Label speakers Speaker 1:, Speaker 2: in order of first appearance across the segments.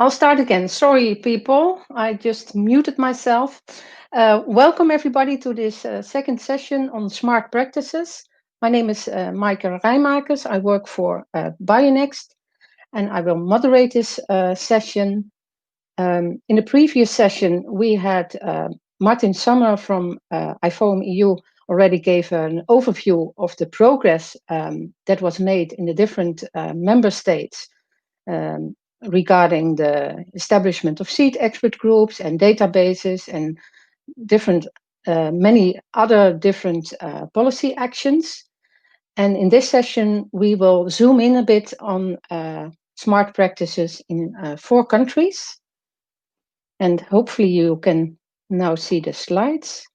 Speaker 1: I'll start again. Sorry, people. I just muted myself. Welcome, everybody, to this second session on smart practices. My name is Maaike Rijmakers. I work for Bionext, and I will moderate this session. In the previous session, we had Martin Sommer from IFOAM EU already gave an overview of the progress that was made in the different member states regarding the establishment of seed expert groups and databases and different, many other different policy actions. And in this session, we will zoom in a bit on smart practices in 4 countries. And hopefully you can now see the slides.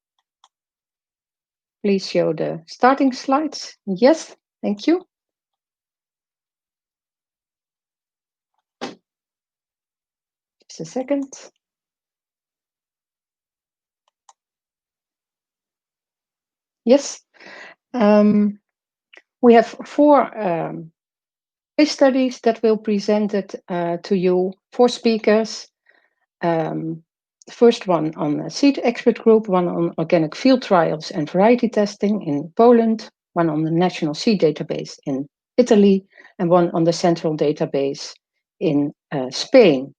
Speaker 1: Please show the starting slides. Yes, thank you. Just a second. Yes, we have 4 case studies that will be presented to you, 4 speakers. The first one on a seed expert group, one on organic field trials and variety testing in Poland, one on the national seed database in Italy, and one on the central database in Spain.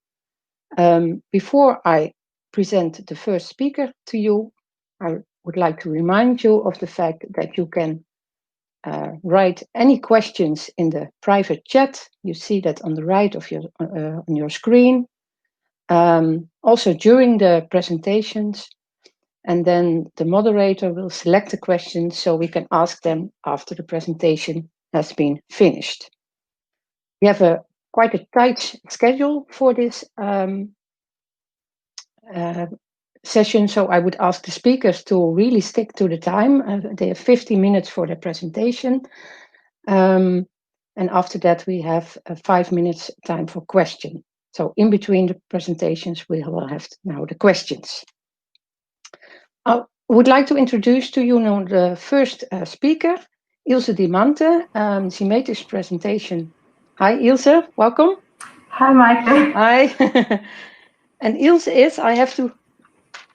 Speaker 1: Before I present the first speaker to you, I would like to remind you of the fact that you can write any questions in the private chat. You see that on the right of on your screen. Also during the presentations, and then the moderator will select the questions so we can ask them after the presentation has been finished. We have quite a tight schedule for this session, so I would ask the speakers to really stick to the time. They have 50 minutes for their presentation. And after that, we have 5 minutes time for questions. So in between the presentations, we will have now the questions. I would like to introduce to you now the first speaker, Ilze Diamante. She made this presentation. Hi, Ilze, welcome.
Speaker 2: Hi, Maaike.
Speaker 1: Hi. And Ilze is, I have to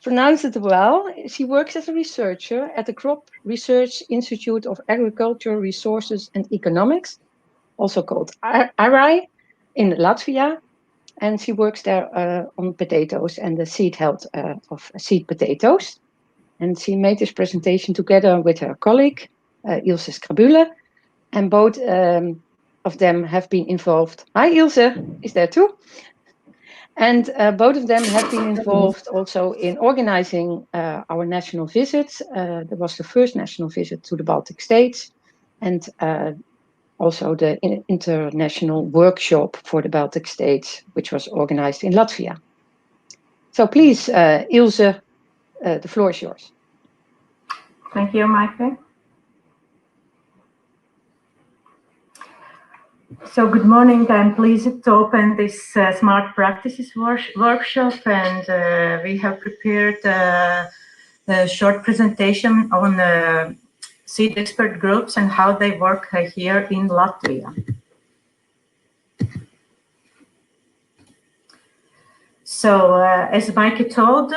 Speaker 1: pronounce it well, she works as a researcher at the Crop Research Institute of Agriculture, Resources and Economics, also called AREI, in Latvia. And she works there on potatoes and the seed health of seed potatoes. And she made this presentation together with her colleague, Ilze Skrabule. And both of them have been involved. Hi, Ilze is there too. And both of them have been involved also in organizing our national visits. There was the first national visit to the Baltic states, and also the international workshop for the Baltic states, which was organized in Latvia. So please, Ilze, the floor is yours.
Speaker 2: Thank you, Maaike. So good morning. I'm pleased to open this Smart Practices workshop, and we have prepared a short presentation on seed expert groups and how they work here in Latvia. So as Maaike told,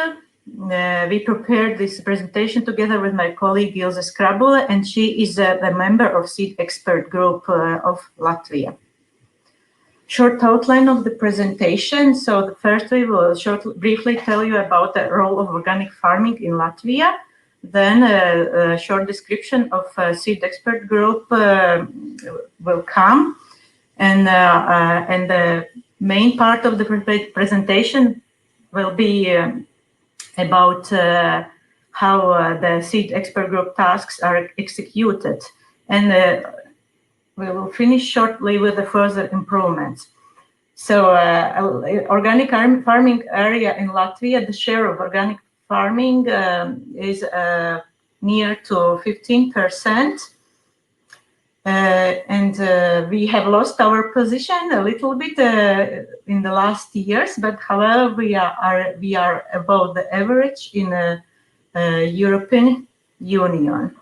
Speaker 2: we prepared this presentation together with my colleague Ilze Skrabule, and she is a member of Seed Expert Group of Latvia. Short outline of the presentation. So the first we will briefly tell you about the role of organic farming in Latvia. Then a short description of Seed Expert Group will come, and the main part of the presentation will be about how the Seed Expert Group tasks are executed, and we will finish shortly with the further improvements. So organic farming area in Latvia, the share of organic farming is near to 15%. And we have lost our position a little bit in the last years, but however we are above the average in the European Union.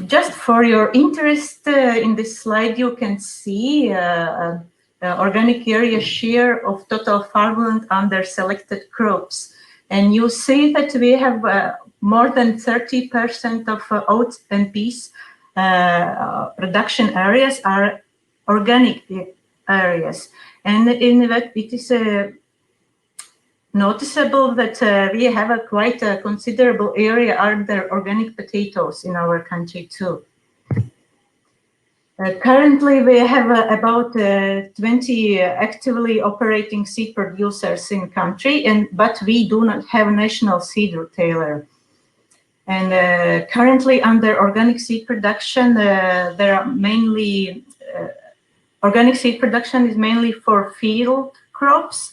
Speaker 2: Just for your interest, in this slide you can see a organic area share of total farmland under selected crops. And you see that we have more than 30% of oats and peas production areas are organic areas. And in that it is noticeable that we have a quite a considerable area under organic potatoes in our country too. Currently, we have about 20 actively operating seed producers in country, but we do not have a national seed retailer. And currently, under organic seed production, there are mainly organic seed production is mainly for field crops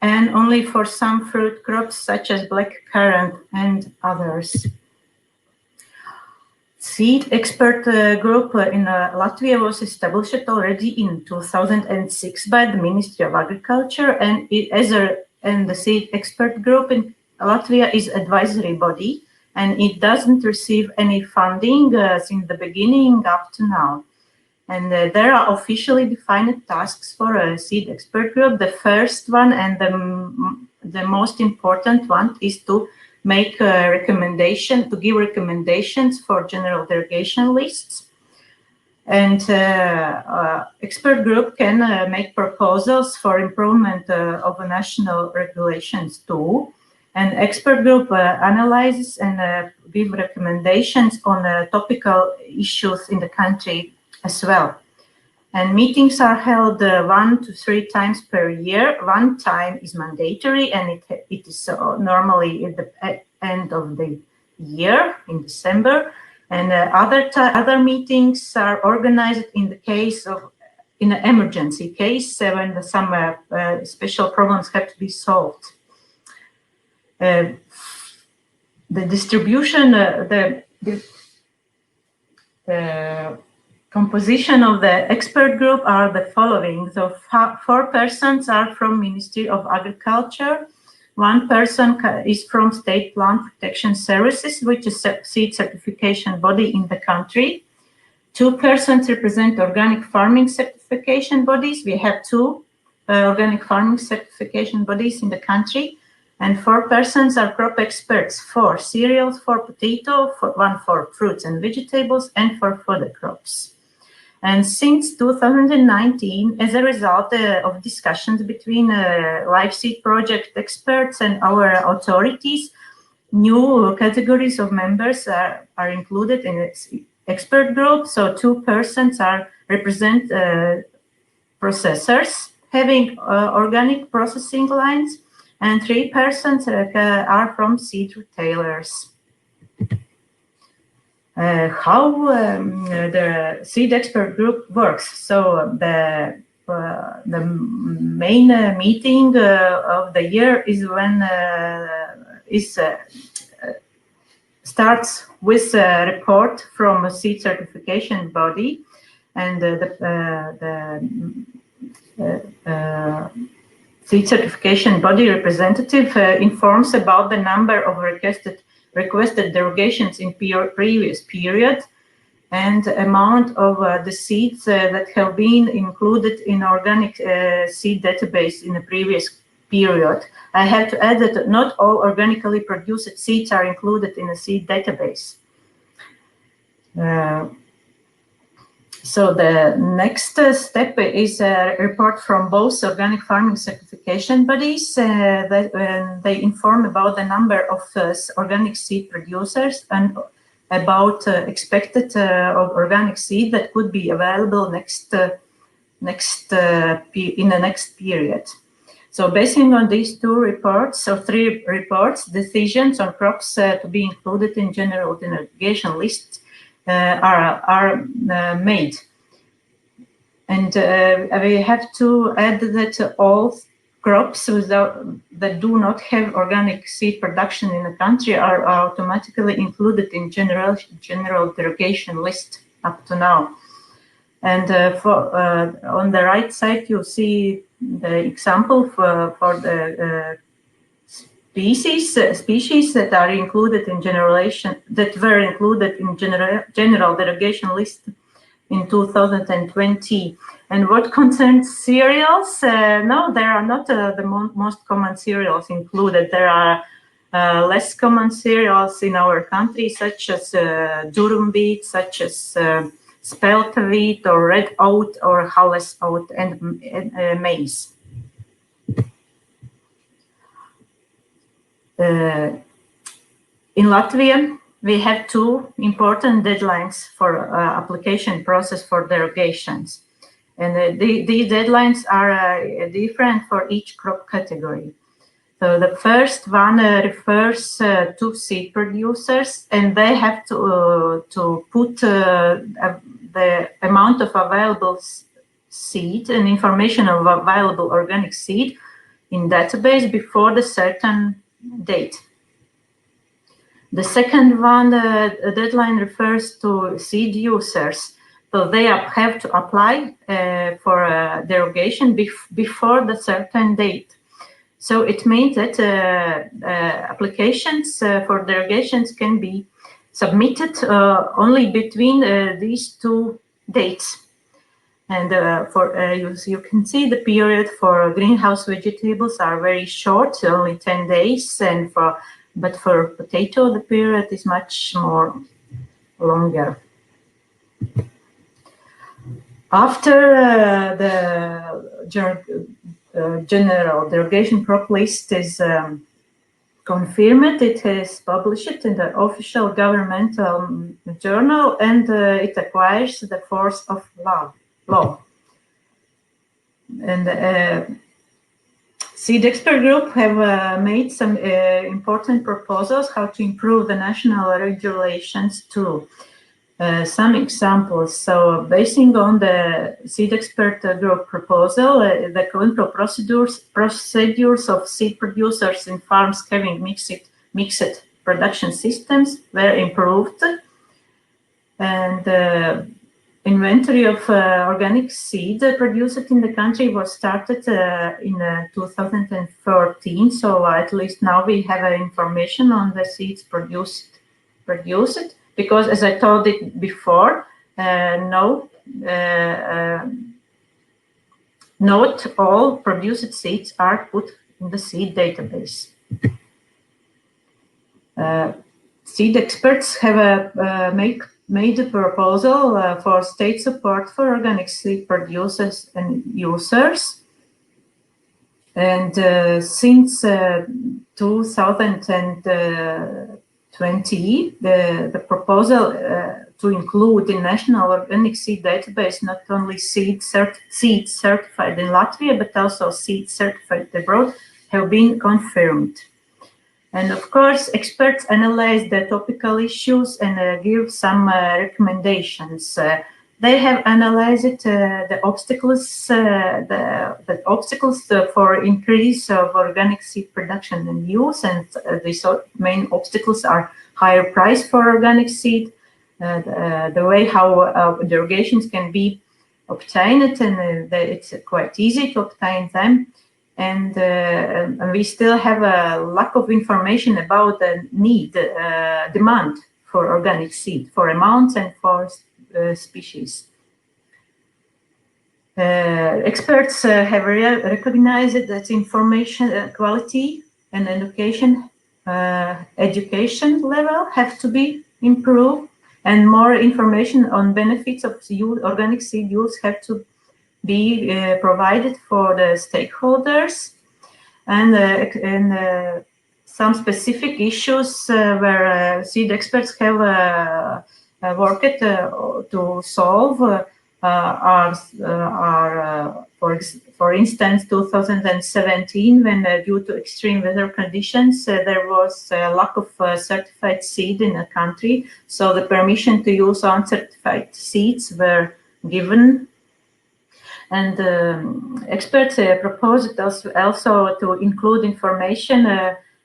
Speaker 2: and only for some fruit crops such as blackcurrant and others. Seed expert group in Latvia was established already in 2006 by the Ministry of Agriculture, and the seed expert group in Latvia is advisory body, and it doesn't receive any funding since the beginning up to now. And there are officially defined tasks for a seed expert group. The first one and the most important one is to make a recommendation, to give recommendations for general derogation lists. And expert group can make proposals for improvement of national regulations too. And expert group analyzes and give recommendations on topical issues in the country as well. And meetings are held 1 to 3 times per year. One time is mandatory, and it is normally at the end of the year in December. And other meetings are organized in the case of in an emergency case when some special problems have to be solved. The distribution, the composition of the expert group are the following. So 4 persons are from Ministry of Agriculture. 1 person is from State Plant Protection Services, which is a seed certification body in the country. 2 persons represent organic farming certification bodies. We have 2 organic farming certification bodies in the country. And 4 persons are crop experts for cereals, for potato, 1 for fruits and vegetables, and for fodder crops. And since 2019, as a result of discussions between LIVESEED project experts and our authorities, new categories of members are included in the expert group. So 2 persons represent processors having organic processing lines, and 3 persons are from seed retailers. How the seed expert group works. So the main meeting of the year is when starts with a report from a seed certification body, and the seed certification body representative informs about the number of requested derogations in previous period and amount of the seeds that have been included in organic seed database in the previous period. I have to add that not all organically produced seeds are included in the seed database. So the next step is a report from both organic farming certification bodies. They inform about the number of organic seed producers and about expected of organic seed that could be available in the next period. So basing on these 2 reports, or 3 reports, decisions on crops to be included in general derogation lists are made. And we have to add that all crops that do not have organic seed production in the country are automatically included in general derogation list up to now. And on the right side, you see the example for the species that are included in were included in general derogation list in 2020. And what concerns cereals? No, there are not the most common cereals included. There are less common cereals in our country, such as durum wheat, such as spelt wheat, or red oat, or hulles oat, and maize. In Latvia, we have two important deadlines for application process for derogations. And these deadlines are different for each crop category. So the first one refers to seed producers, and they have to put the amount of available seed and information of available organic seed in database before the certain date. The second one, the deadline refers to seed users. So they have to apply for a derogation before the certain date. So it means that applications for derogations can be submitted only between these two dates. And you can see the period for greenhouse vegetables are very short, only 10 days, but for potato the period is much more longer. After the general derogation crop list is confirmed, it is published in the official governmental journal, and it acquires the force of law. And Seed Expert Group have made some important proposals how to improve the national regulations too. Some examples. So, basing on the Seed Expert Group proposal, the control procedures of seed producers in farms having mixed production systems were improved, and inventory of organic seed produced in the country was started in 2013. So at least now we have information on the seeds produced. Because, as I told it before, not all produced seeds are put in the seed database. Seed experts have made a proposal for state support for organic seed producers and users. And since 2020, the proposal to include in national organic seed database not only seeds certified in Latvia, but also seeds certified abroad have been confirmed. And of course, experts analyze the topical issues and give some recommendations. They have analyzed the obstacles for increase of organic seed production and use, and these main obstacles are higher price for organic seed, the way how derogations can be obtained, and it's quite easy to obtain them. And we still have a lack of information about the demand for organic seed, for amounts and for species. Experts have recognized that information quality and education level have to be improved, and more information on benefits of organic seed use have to be provided for the stakeholders, and some specific issues where seed experts have worked to solve are for instance 2017, when due to extreme weather conditions there was a lack of certified seed in the country, so the permission to use uncertified seeds were given. And experts proposed also to include information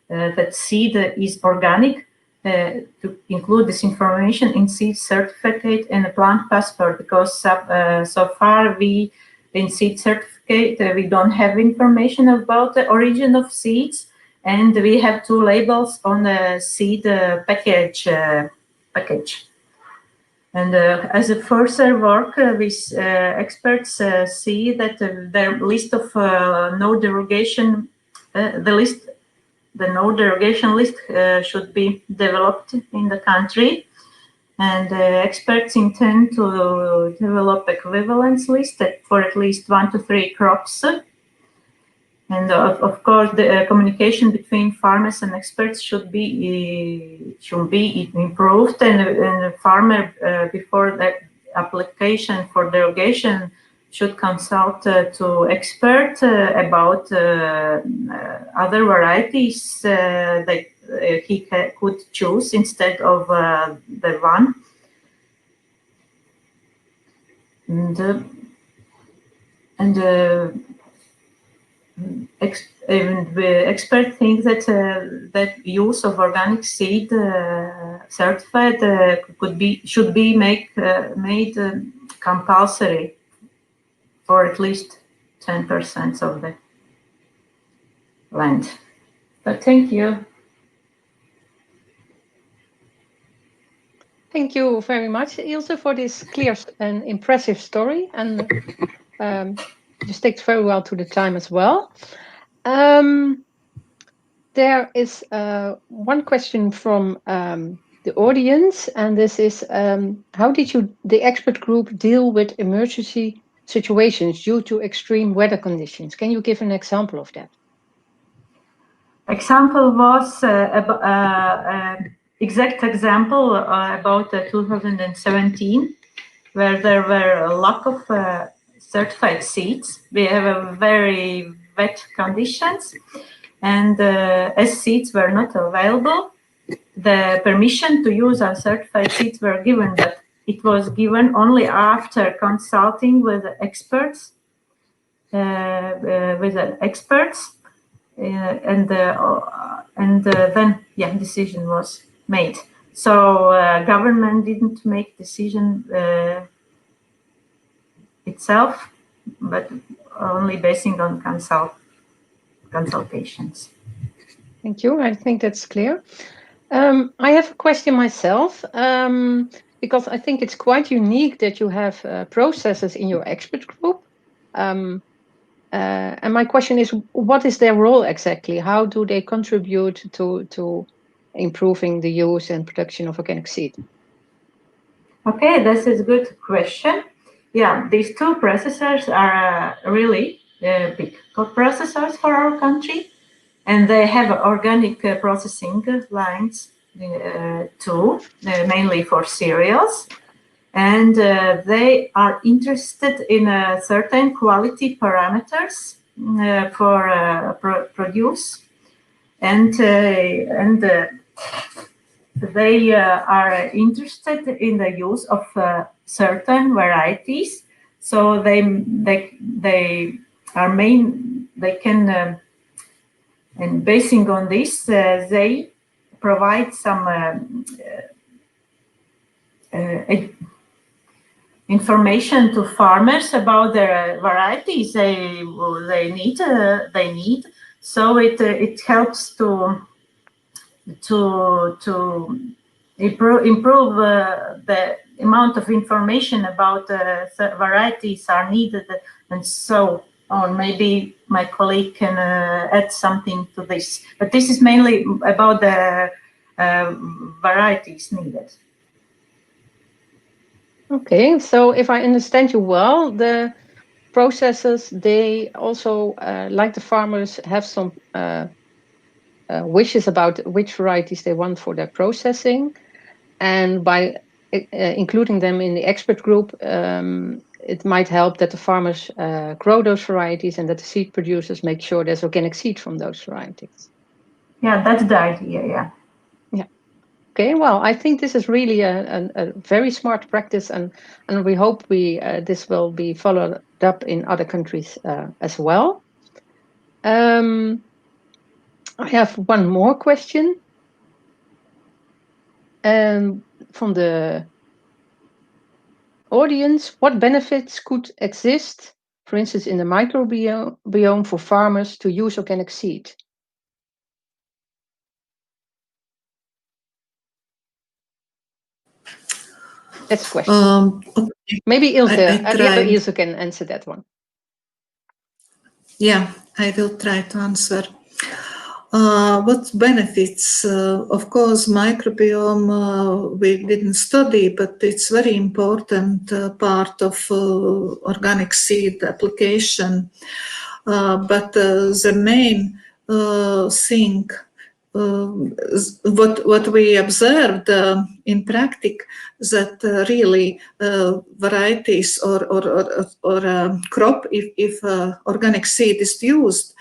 Speaker 2: that seed is organic, to include this information in seed certificate and a plant passport, because so far in seed certificate we don't have information about the origin of seeds, and we have two labels on the seed package. And as a further work, these experts see that their list of no derogation, the no derogation list should be developed in the country. And experts intend to develop equivalence list for at least 1 to 3 crops. And of course, the communication between farmers and experts should be improved. And the farmer, before the application for derogation, should consult to expert about other varieties that he could choose instead of the one. The experts think that that use of organic seed certified should be made compulsory for at least 10% of the land. But thank you.
Speaker 1: Thank you very much, Ilze, for this clear and impressive story, and you stick very well to the time as well. There is one question from the audience, and this is, how did the expert group, deal with emergency situations due to extreme weather conditions? Can you give an example of that?
Speaker 2: Example was exact example about 2017, where there were a lack of certified seeds. We have a very wet conditions, and as seeds were not available, the permission to use our certified seeds were given, but it was given only after consulting with the experts, and then decision was made. So government didn't make decision itself, but only basing on consultations.
Speaker 1: Thank you. I think that's clear. I have a question myself, because I think it's quite unique that you have processors in your expert group. And my question is, what is their role exactly? How do they contribute to improving the use and production of organic seed?
Speaker 2: Okay, this is a good question. Yeah, these two processors are really big processors for our country, and they have organic processing lines too, mainly for cereals. And they are interested in certain quality parameters for produce, and they are interested in the use of certain varieties. So they can, and basing on this, they provide some information to farmers about their varieties they need. So it helps to improve the amount of information about varieties are needed, and so on. Maybe my colleague can add something to this, but this is mainly about the varieties needed.
Speaker 1: Okay, so if I understand you well, the processors, they also, like the farmers, have some wishes about which varieties they want for their processing, and by including them in the expert group, it might help that the farmers grow those varieties and that the seed producers make sure there's organic seed from those varieties.
Speaker 2: Yeah, that's the idea, yeah.
Speaker 1: Okay, well, I think this is really a very smart practice, and we hope this will be followed up in other countries as well. I have one more question from the audience. What benefits could exist, for instance, in the microbiome for farmers to use organic seed? That's a question.
Speaker 3: Okay.
Speaker 1: Maybe Ilze,
Speaker 3: I
Speaker 1: the other Ilze can answer that one.
Speaker 3: Yeah, I will try to answer. What benefits? Of course, microbiome we didn't study, but it's very important part of organic seed application. But the main thing, what we observed in practice, that really varieties or crop, if organic seed is used,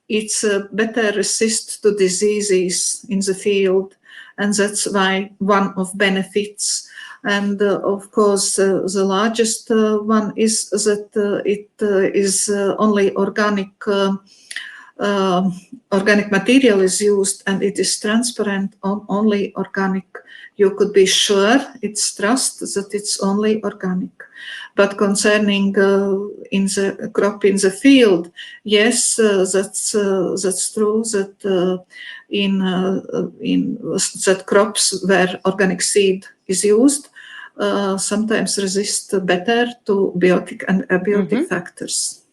Speaker 3: it's better resist to diseases in the field, and that's why one of benefits. And of course, the largest one is that it is only organic material is used, and it is transparent on only organic. You could be sure, it's trust that it's only organic. But concerning in the crop in the field, yes, that's true that in that crops where organic seed is used sometimes resist better to biotic and abiotic factors.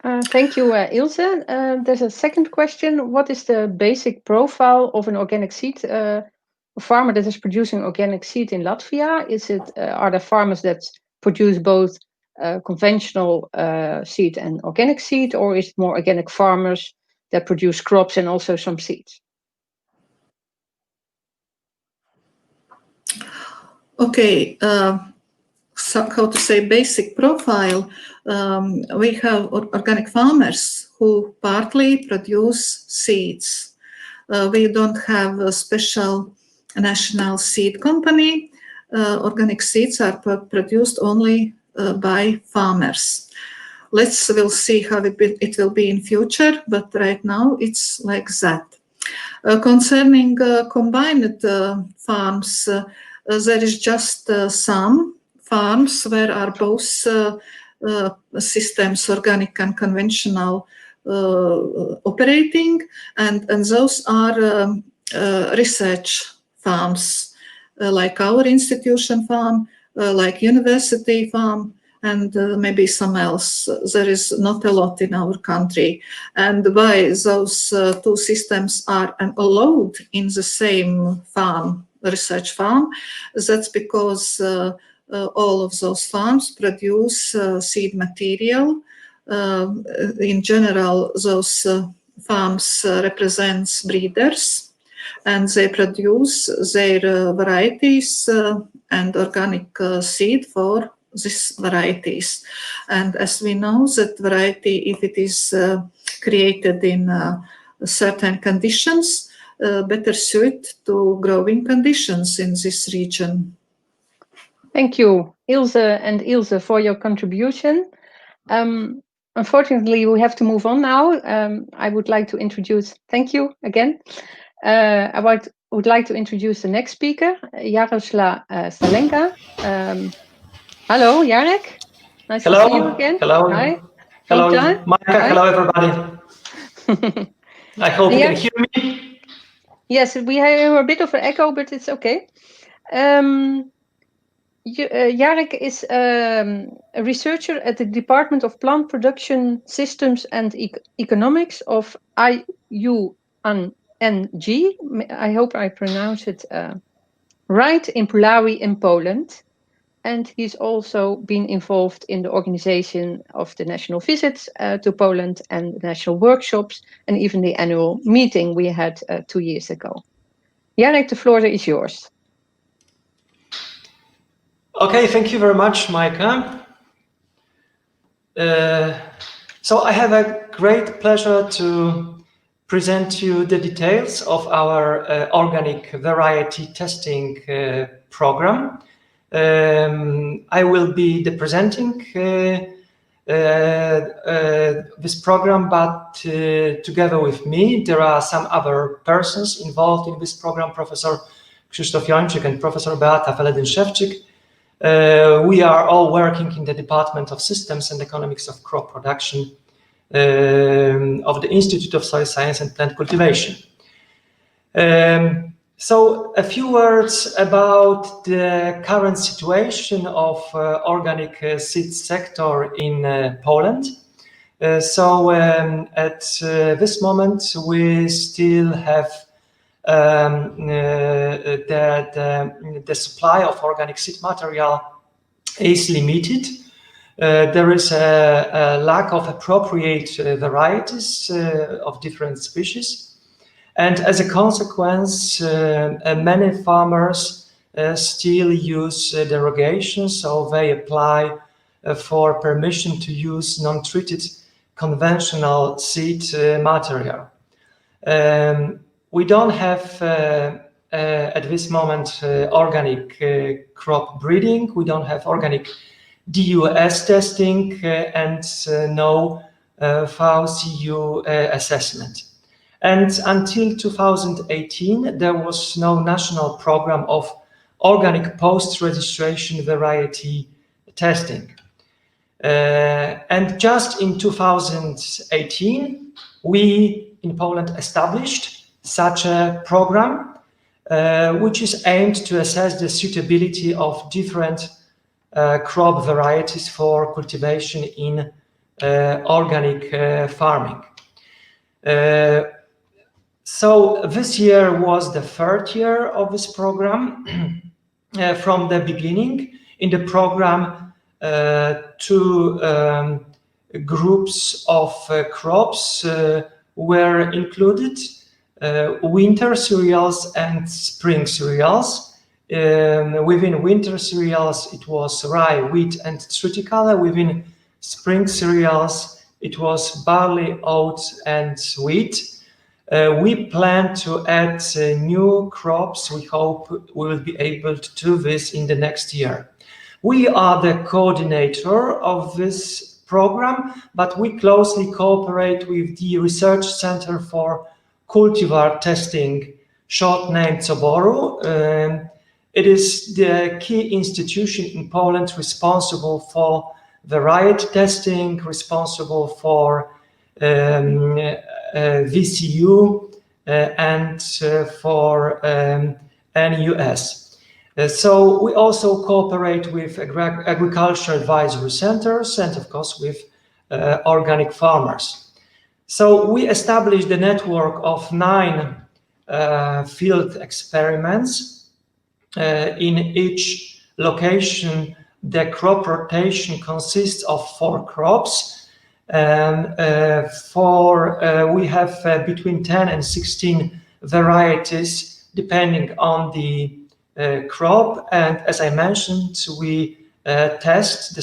Speaker 1: Thank you, Ilze. There's a second question. What is the basic profile of an organic seed farmer that is producing organic seed in Latvia? Is it are there farmers that produce both conventional seed and organic seed, or is it more organic farmers that produce crops and also some seeds?
Speaker 3: Okay, so how to say basic profile? We have organic farmers who partly produce seeds. We don't have a special national seed company. Organic seeds are produced only by farmers. We'll see how it will be in future, but right now it's like that. Concerning combined farms, there is just some farms where are both systems, organic and conventional, operating, and those are research farms, like our institution farm, like university farm, and maybe some else. There is not a lot in our country. And why those two systems are allowed in the same farm, research farm, that's because all of those farms produce seed material. In general, those farms represents breeders, and they produce their varieties and organic seed for these varieties. And as we know, that variety, if it is created in certain conditions, better suited to growing conditions in this region.
Speaker 1: Thank you, Ilze, for your contribution. Unfortunately, we have to move on now. I would like to introduce, thank you again. I would like to introduce the next speaker, Jaroslaw Stalenga. Hello, Jarek. Nice to see you again.
Speaker 4: Hello.
Speaker 1: Hi.
Speaker 4: Hello, Maika. Hello, everybody. I hope you can hear me.
Speaker 1: Yes, we have a bit of an echo, but it's okay. Jarek is a researcher at the Department of Plant Production Systems and Economics of IUNG. I hope I pronounce it right, in Puławy in Poland. And he's also been involved in the organization of the national visits to Poland and the national workshops, and even the annual meeting we had 2 years ago. Jarek, the floor is yours.
Speaker 4: Okay, thank you very much, Maika. So I have a great pleasure to present you the details of our organic variety testing program. I will be presenting this program, but together with me, there are some other persons involved in this program, Professor Krzysztof Jończyk and Professor Beata Feledyn-Szewczyk. We are all working in the Department of Systems and Economics of Crop Production of the Institute of Soil Science and Plant Cultivation. So a few words about the current situation of organic seed sector in Poland. At this moment, we still have the supply of organic seed material is limited. There is a lack of appropriate varieties of different species. And as a consequence, many farmers still use derogation, so they apply for permission to use non-treated conventional seed material. We don't have at this moment organic crop breeding, we don't have organic DUS testing and no VCU assessment. And until 2018, there was no national program of organic post-registration variety testing. And just in 2018, we in Poland established such a program, which is aimed to assess the suitability of different crop varieties for cultivation in organic farming. So this year was the third year of this program. From the beginning in the program, two groups of crops were included, winter cereals and spring cereals. Within winter cereals, it was rye, wheat, and triticale. Within spring cereals, it was barley, oats, and wheat. We plan to add new crops. We hope we will be able to do this in the next year. We are the coordinator of this program, but we closely cooperate with the Research Center for Cultivar Testing, short-named Soboru. It is the key institution in Poland responsible for variety testing, responsible for VCU and for NUS. So we also cooperate with agriculture advisory centers and of course with organic farmers. So we established a network of 9 field experiments. In each location, the crop rotation consists of 4 crops. We have between 10 and 16 varieties depending on the crop, and as I mentioned, we test the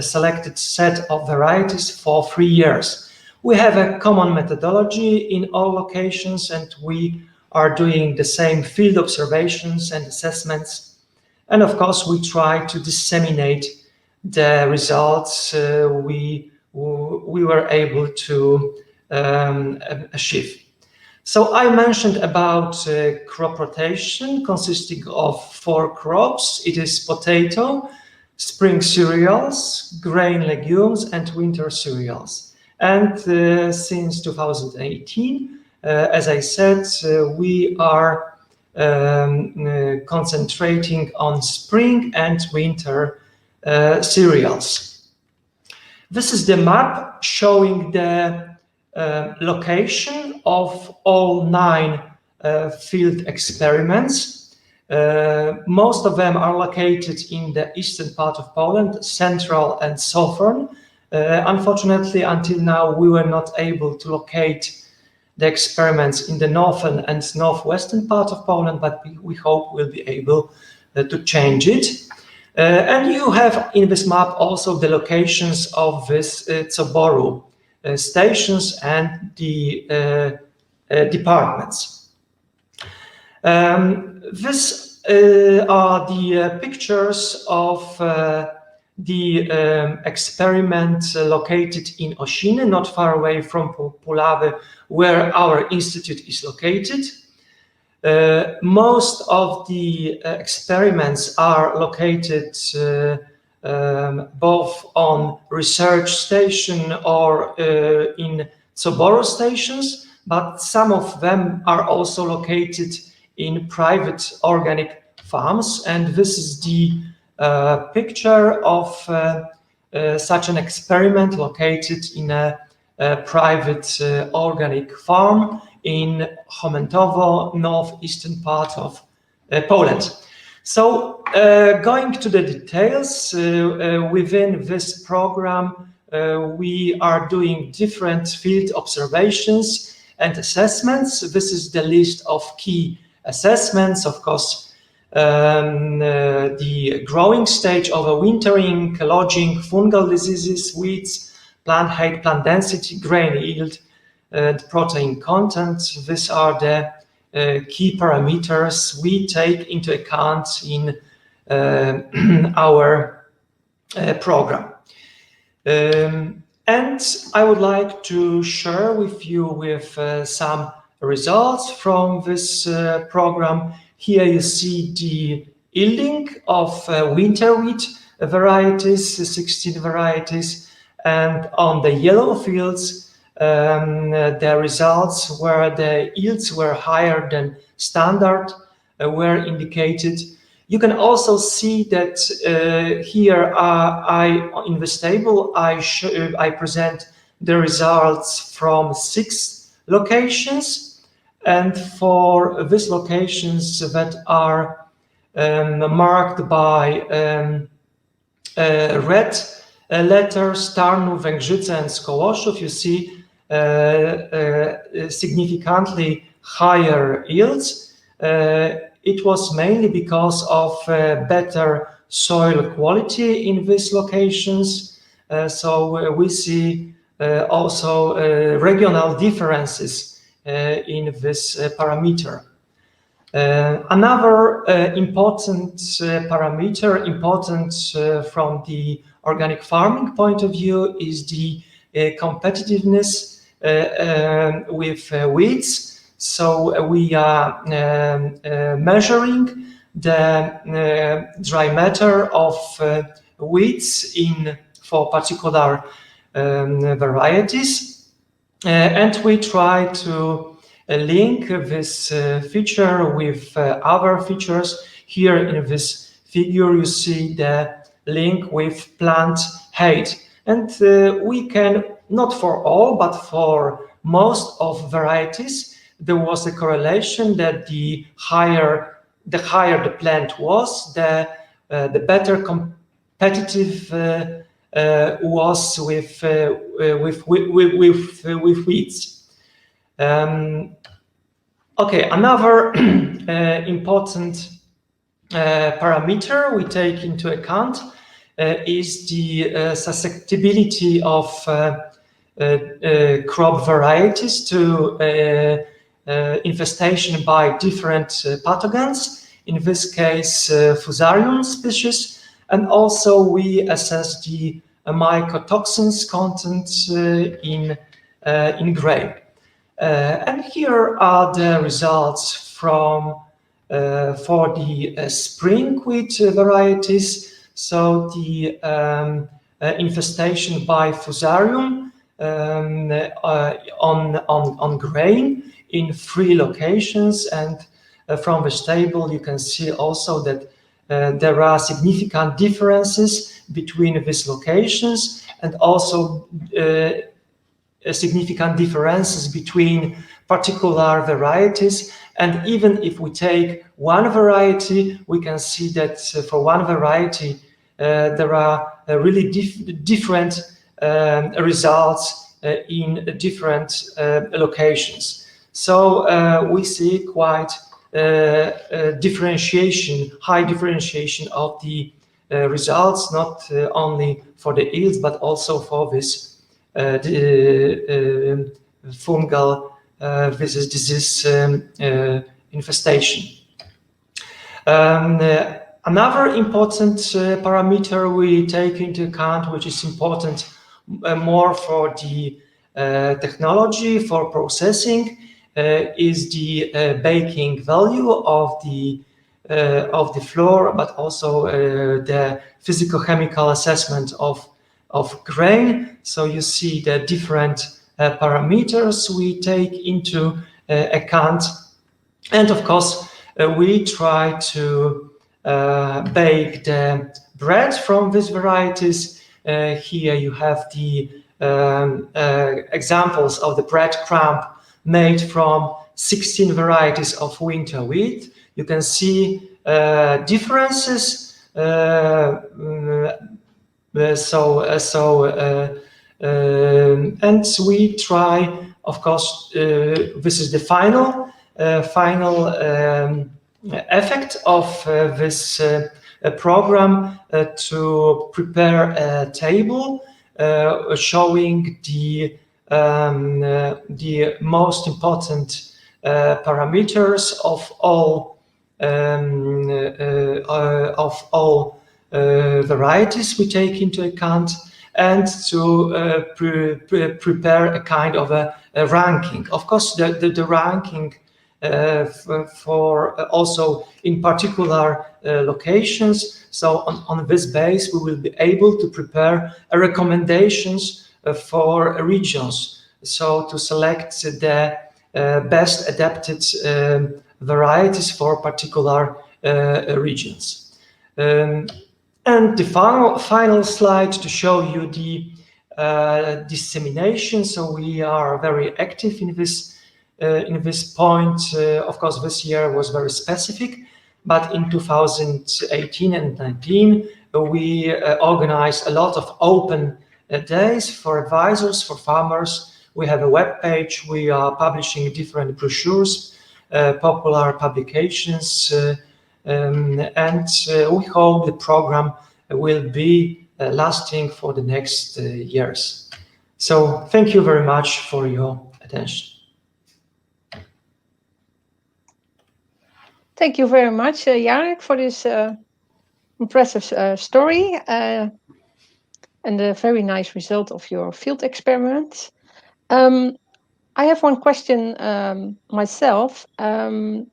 Speaker 4: selected set of varieties for 3 years. We have a common methodology in all locations, and we are doing the same field observations and assessments, and of course we try to disseminate the results we were able to achieve. So I mentioned about crop rotation consisting of 4 crops. It is potato, spring cereals, grain legumes, and winter cereals. And since 2018, as I said, we are concentrating on spring and winter cereals. This is the map showing the location of all 9 field experiments. Most of them are located in the eastern part of Poland, central and southern. Unfortunately, until now, we were not able to locate the experiments in the northern and northwestern part of Poland, but we hope we'll be able to change it. And you have in this map also the locations of this Soboru stations and the departments. These are the pictures of the experiment located in Osiny, not far away from Puławy, where our institute is located. Most of the experiments are located both on research station or in Soboru stations, but some of them are also located in private organic farms. And this is the picture of such an experiment located in a private organic farm in Chomentowo, northeastern part of Poland. So going to the details, within this program, we are doing different field observations and assessments. This is the list of key assessments, of course. The growing stage, overwintering, lodging, fungal diseases, weeds, plant height, plant density, grain yield, protein content. These are the key parameters we take into account in our program. And I would like to share with you some results from this program. Here you see the yielding of winter wheat varieties, 16 varieties, and on the yellow fields, the results where the yields were higher than standard were indicated. You can also see that here in this table I present the results from 6 locations, and for these locations that are marked by red letters, Tarnów, Węgrzyce and Skołoszów, you see significantly higher yields. It was mainly because of better soil quality in these locations. So we see also regional differences in this parameter. Another important parameter, important from the organic farming point of view, is the competitiveness with weeds. So we are measuring the dry matter of weeds for particular varieties, and we try to link this feature with other features. Here in this figure you see the link with plant height, and we can, not for all, but for most of varieties, there was a correlation that the higher the plant was, the better competitive was with weeds. Okay, another important parameter we take into account is the susceptibility of crop varieties to infestation by different pathogens, in this case Fusarium species, and also we assess the mycotoxins content in Grape. And here are the results from for the spring wheat varieties. So the infestation by Fusarium on grain in 3 locations, and from this table you can see also that there are significant differences between these locations, and also significant differences between particular varieties. And even if we take one variety, we can see that for one variety there are really different results in different locations. So we see quite differentiation, high differentiation of the results, not only for the yields, but also for this fungal disease infestation. Another important parameter we take into account, which is important more for the technology, for processing, is the baking value of the flour, but also the physicochemical assessment of grain. So you see the different parameters we take into account. And of course, we try to bake the bread from these varieties. Here you have the examples of the bread crumb made from 16 varieties of winter wheat. You can see differences. And we try, of course, this is the final effect of this program, to prepare a table showing the most important parameters of all varieties we take into account, and to prepare a kind of a ranking. Of course, the ranking for also in particular locations. So on this base, we will be able to prepare recommendations for regions. So to select the best adapted varieties for particular regions. And the final slide to show you the dissemination. So we are very active in this point. Of course, this year was very specific, but in 2018 and 19, we organized a lot of open days for advisors, for farmers. We have a web page. We are publishing different brochures, popular publications, and we hope the program will be lasting for the next years. So thank you very much for your attention.
Speaker 1: Thank you very much, Jarek, for this impressive story and a very nice result of your field experiments. I have one question myself,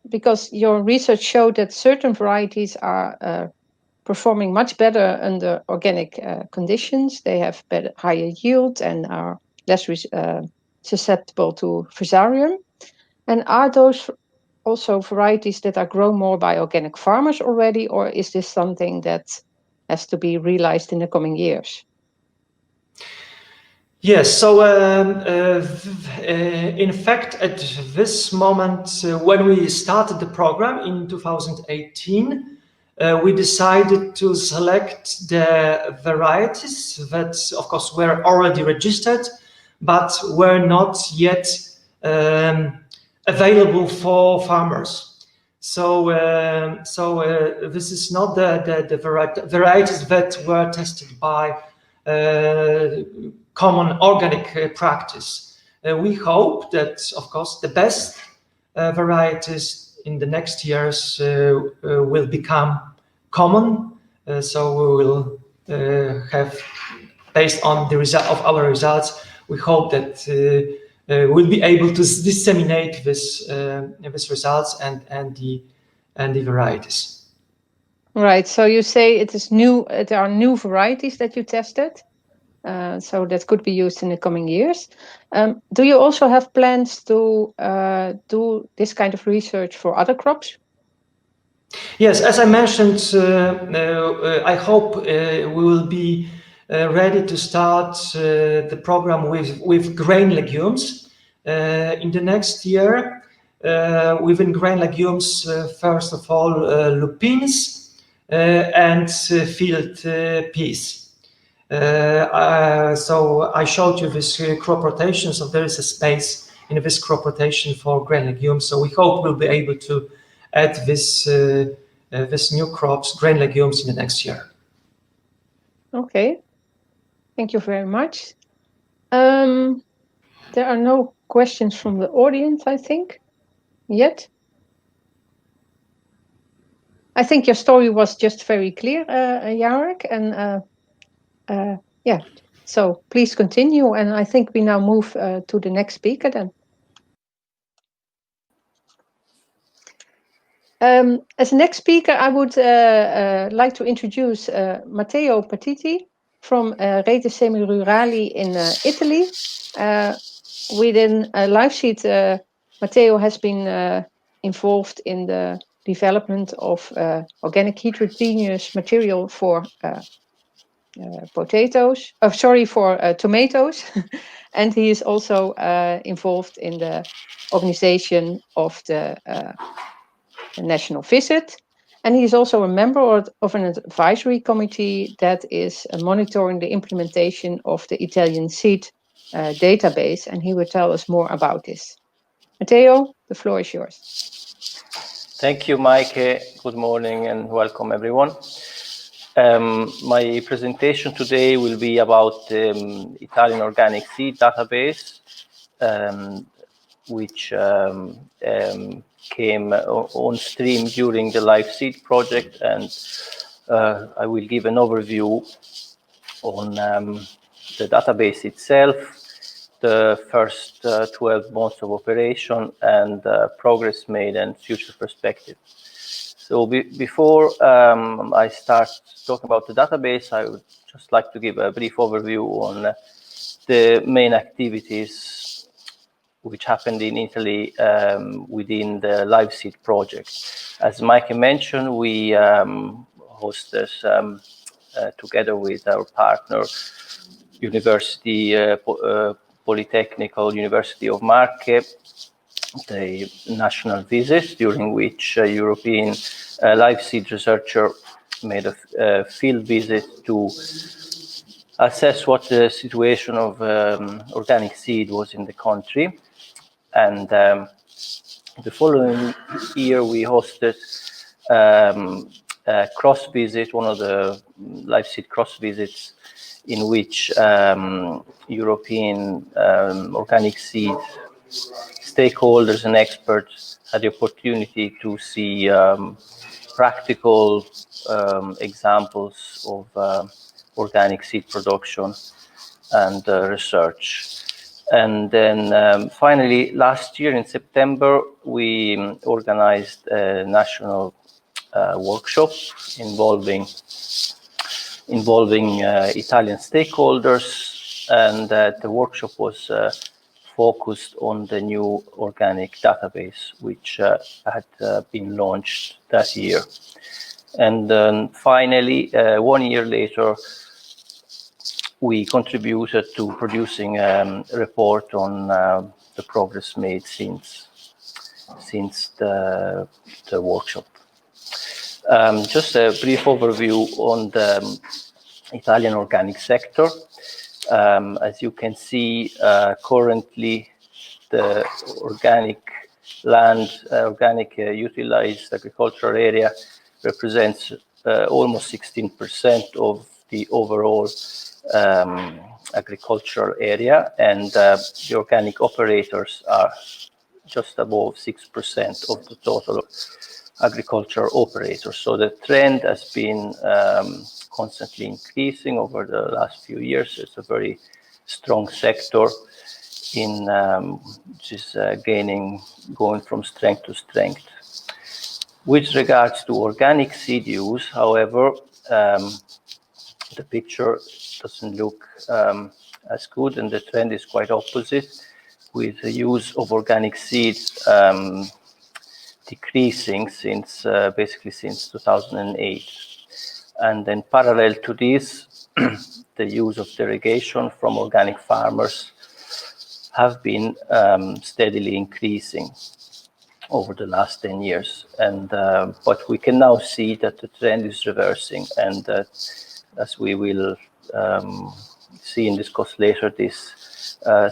Speaker 1: because your research showed that certain varieties are performing much better under organic conditions. They have higher yield and are less susceptible to fusarium. And are those also varieties that are grown more by organic farmers already, or is this something that has to be realized in the coming years?
Speaker 4: Yes, so in fact, at this moment, when we started the program in 2018, we decided to select the varieties that, of course, were already registered, but were not yet available for farmers. So, this is not the varieties that were tested by common organic practice. We hope that, of course, the best varieties in the next years will become common. So we will have, based on the result of our results, we hope that we'll be able to disseminate this results and the varieties.
Speaker 1: Right. So you say it is new. There are new varieties that you tested. So that could be used in the coming years. Do you also have plans to do this kind of research for other crops?
Speaker 4: Yes, as I mentioned, I hope we will be ready to start the program with grain legumes in the next year. Within grain legumes, first of all, lupins and field peas. So I showed you this crop rotation, so there is a space in this crop rotation for grain legumes. So we hope we'll be able to add this new crops, grain legumes, in the next year.
Speaker 1: Okay, thank you very much. There are no questions from the audience, I think, yet. I think your story was just very clear, Jarek, and yeah, so please continue, and I think we now move to the next speaker then. As next speaker, I would like to introduce Matteo Pettiti from Rete Semi Rurali in Italy. within LIVESEED, Matteo has been involved in the development of organic heterogeneous material for tomatoes, and he is also involved in the organization of the national visit, and he is also a member of an advisory committee that is monitoring the implementation of the Italian seed database, and he will tell us more about this. Matteo, the floor is yours.
Speaker 5: Thank you, Mike. Good morning and welcome, everyone. My presentation today will be about the Italian organic seed database, which came on stream during the LIVESEED project, and I will give an overview on the database itself, the first 12 months of operation, and progress made and future perspective. So before I start talking about the database, I would just like to give a brief overview on the main activities which happened in Italy within the LIVESEED project. As Mike mentioned, we hosted together with our partner, University Polytechnical University of Marche, the national visit, during which a European LIVESEED researcher made a field visit to assess what the situation of organic seed was in the country. And the following year, we hosted a cross visit, one of the LIVESEED cross visits, in which European organic seed stakeholders and experts had the opportunity to see practical examples of organic seed production and research. And then finally, last year in September, we organized a national workshop involving Italian stakeholders, and the workshop was focused on the new organic database, which had been launched that year. And then finally, 1 year later, we contributed to producing a report on the progress made since the workshop. Just a brief overview on the Italian organic sector. As you can see, currently the organic land, utilized agricultural area represents almost 16% of the overall agricultural area, and the organic operators are just above 6% of the total agricultural operators. So the trend has been constantly increasing over the last few years. It's a very strong sector in which is going from strength to strength. With regards to organic seed use, however, the picture doesn't look as good, and the trend is quite opposite, with the use of organic seeds decreasing basically since 2008. And then parallel to this, the use of derogation from organic farmers have been steadily increasing over the last 10 years. And but we can now see that the trend is reversing, and as we will see and discuss later, this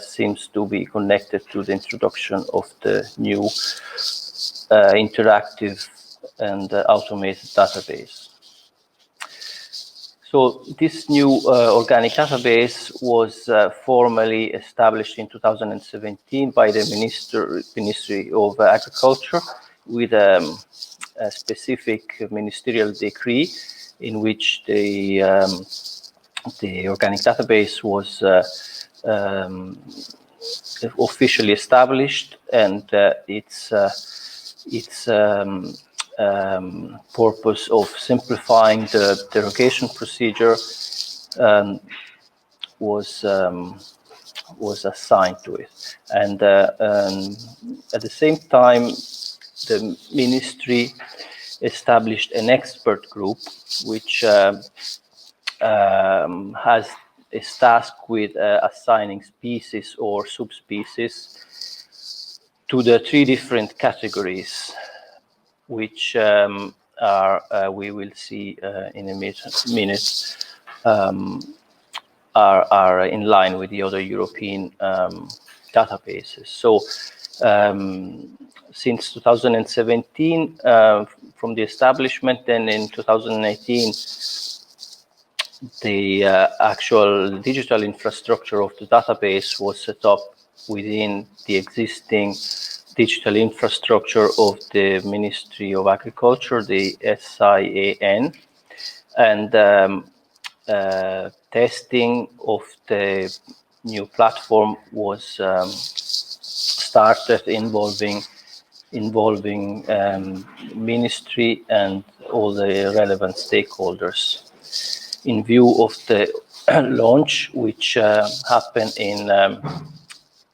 Speaker 5: seems to be connected to the introduction of the new interactive and automated database. So this new organic database was formally established in 2017 by the Ministry of Agriculture, with a specific ministerial decree in which the organic database was officially established, and its purpose of simplifying the derogation procedure was was assigned to it. And at the same time, the ministry established an expert group which is tasked with assigning species or subspecies to the 3 different categories, which we will see in a minute, are in line with the other European databases. So since 2017, from the establishment, then in 2018, the actual digital infrastructure of the database was set up within the existing digital infrastructure of the Ministry of Agriculture, the SEAE, and testing of the new platform was started involving ministry and all the relevant stakeholders in view of the launch, which happened in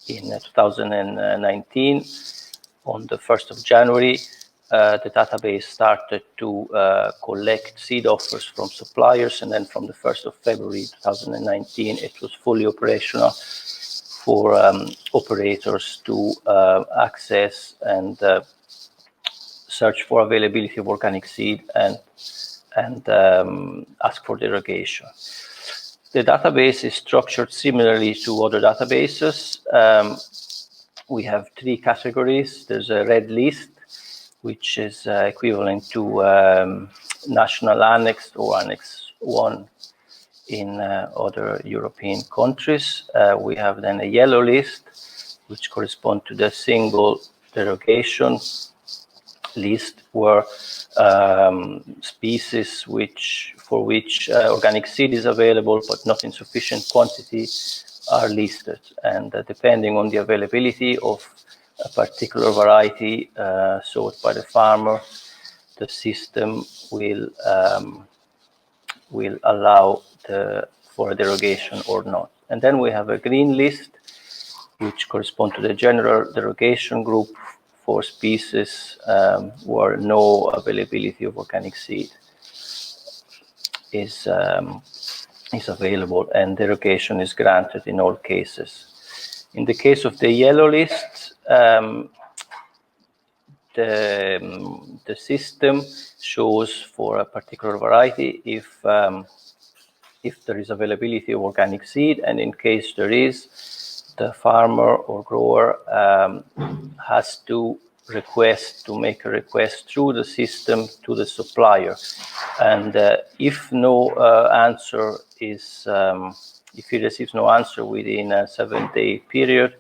Speaker 5: 2019. On the 1st of January, the database started to collect seed offers from suppliers, and then from the 1st of February 2019, it was fully operational for operators to access and search for availability of organic seed and ask for derogation. The database is structured similarly to other databases. We have 3 categories. There's a red list, which is equivalent to national annex or Annex 1 in other European countries. We have then a yellow list, which corresponds to the single derogation list, where species for which organic seed is available but not in sufficient quantity are listed, and depending on the availability of a particular variety sought by the farmer, the system will allow for a derogation or not. And then we have a green list, which corresponds to the general derogation group for species where no availability of organic seed is available, and derogation is granted in all cases. In the case of the yellow list, the system shows for a particular variety if there is availability of organic seed, and in case there is, the farmer or grower has to make a request through the system to the supplier. And if no answer is, if he receives no answer within a 7-day period,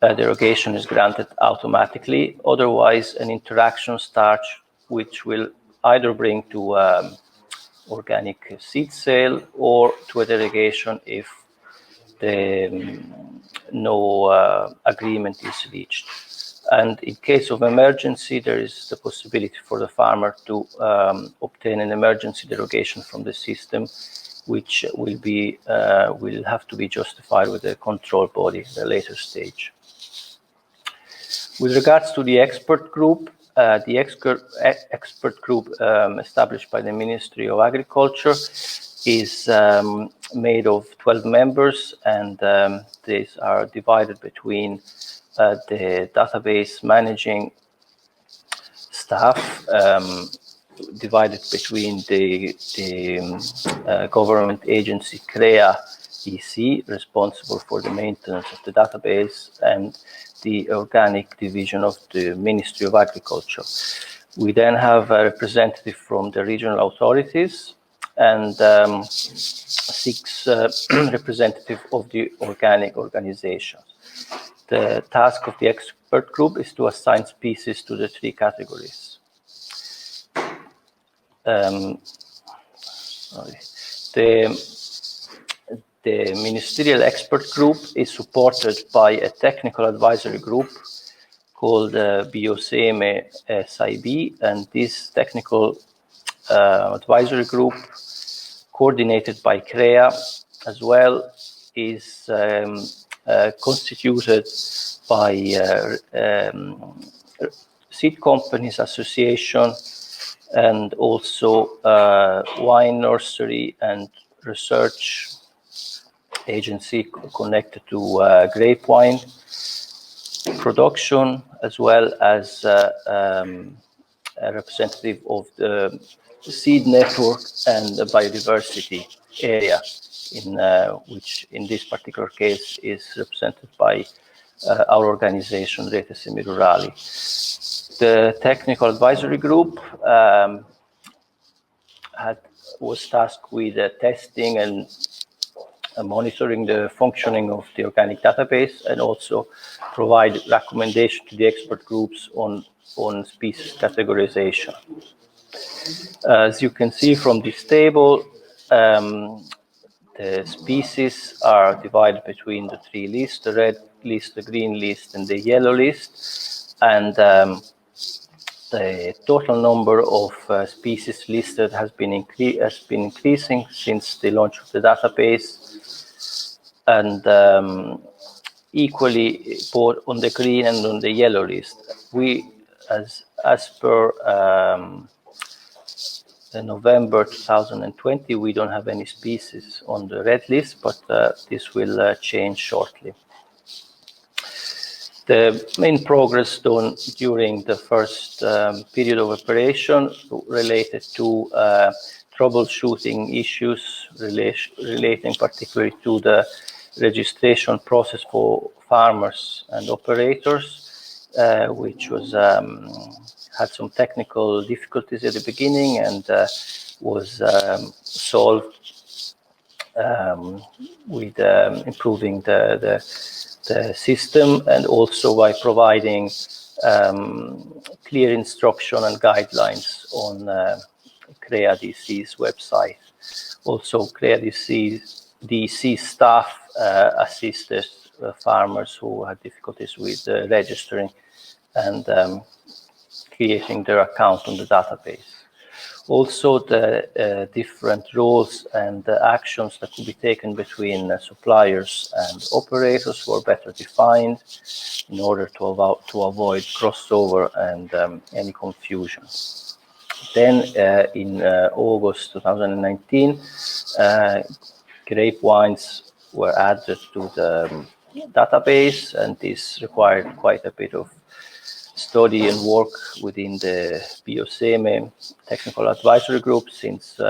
Speaker 5: derogation is granted automatically. Otherwise, an interaction starts, which will either bring to organic seed sale or to a derogation if no agreement is reached. And in case of emergency, there is the possibility for the farmer to obtain an emergency derogation from the system, which will have to be justified with the control body at a later stage. With regards to the expert group, the expert group established by the Ministry of Agriculture is made of 12 members, and these are divided between the database managing staff, divided between the government agency CREA EC, responsible for the maintenance of the database, and the organic division of the Ministry of Agriculture. We then have a representative from the regional authorities and 6 representatives of the organic organizations. The task of the expert group is to assign species to the 3 categories. The ministerial expert group is supported by a technical advisory group called Bioseme SIB, and this technical advisory group, coordinated by CREA as well, is constituted by seed companies association and also wine nursery and research agency connected to grape wine production, as well as a representative of the seed network and the biodiversity area, which in this particular case is represented by our organization, Rete Semi Rurali. The technical advisory group was tasked with testing and monitoring the functioning of the organic database, and also provide recommendation to the expert groups on species categorization. As you can see from this table, the species are divided between the three lists: the red list, the green list, and the yellow list. And the total number of species listed has been increasing since the launch of the database, and equally both on the green and on the yellow list. We, as per November 2020, we don't have any species on the red list, but this will change shortly. The main progress done during the first period of operation related to troubleshooting issues relating particularly to the registration process for farmers and operators, which was had some technical difficulties at the beginning, and was solved with improving the system, and also by providing clear instruction and guidelines on CREA-DC's website. Also, CREA-DC staff assisted farmers who had difficulties with registering and creating their account on the database. Also, the different roles and actions that could be taken between suppliers and operators were better defined in order to avoid crossover and any confusion. Then in August 2019, grape wines were added to the database, and this required quite a bit of study and work within the Bioseme technical advisory group, since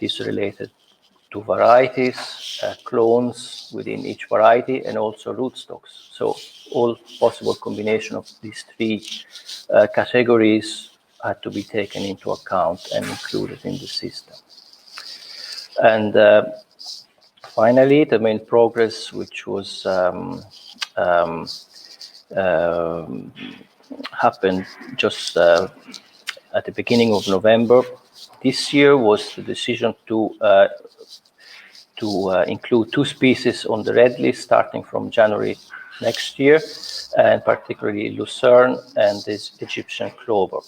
Speaker 5: this related to varieties, clones within each variety, and also rootstocks. So all possible combination of these three categories had to be taken into account and included in the system. And finally, the main progress, which was happened just at the beginning of November this year, was the decision to include 2 species on the red list starting from January next year, and particularly Lucerne and this Egyptian clover.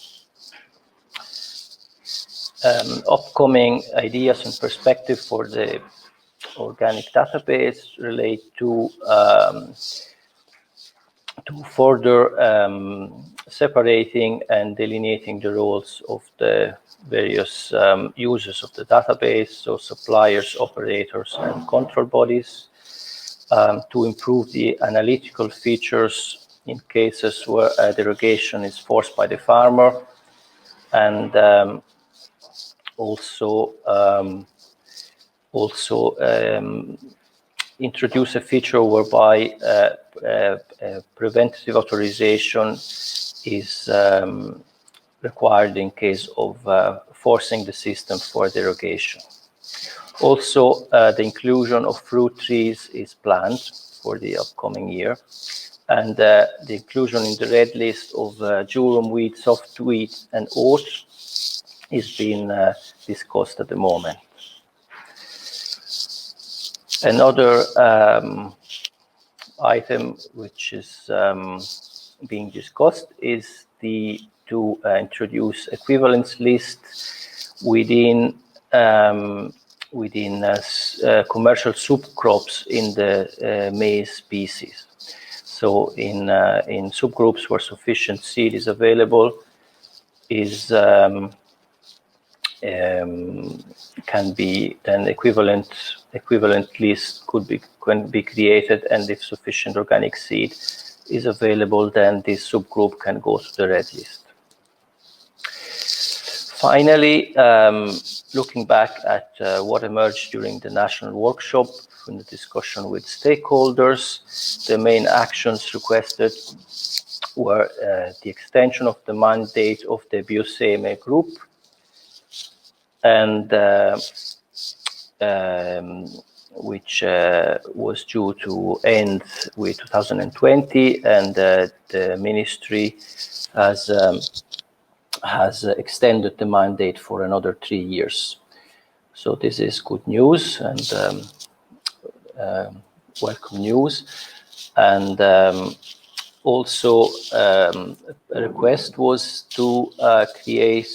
Speaker 5: Upcoming ideas and perspective for the organic database relate to further separating and delineating the roles of the various users of the database, so suppliers, operators, and control bodies, to improve the analytical features in cases where a derogation is forced by the farmer, and also introduce a feature whereby preventative authorization is required in case of forcing the system for derogation. Also, the inclusion of fruit trees is planned for the upcoming year, and the inclusion in the red list of durum wheat, soft wheat, and oat is being discussed at the moment. Another item which is being discussed is to introduce equivalence list within within commercial subcrops in the maize species. So in subgroups where sufficient seed is available, can be then equivalent list can be created, and if sufficient organic seed is available, then this subgroup can go to the red list. Finally, looking back at what emerged during the national workshop in the discussion with stakeholders, the main actions requested were the extension of the mandate of the BioSEME group, and which was due to end with 2020, and the ministry has extended the mandate for another 3 years. So this is good news and welcome news. And also a request was to create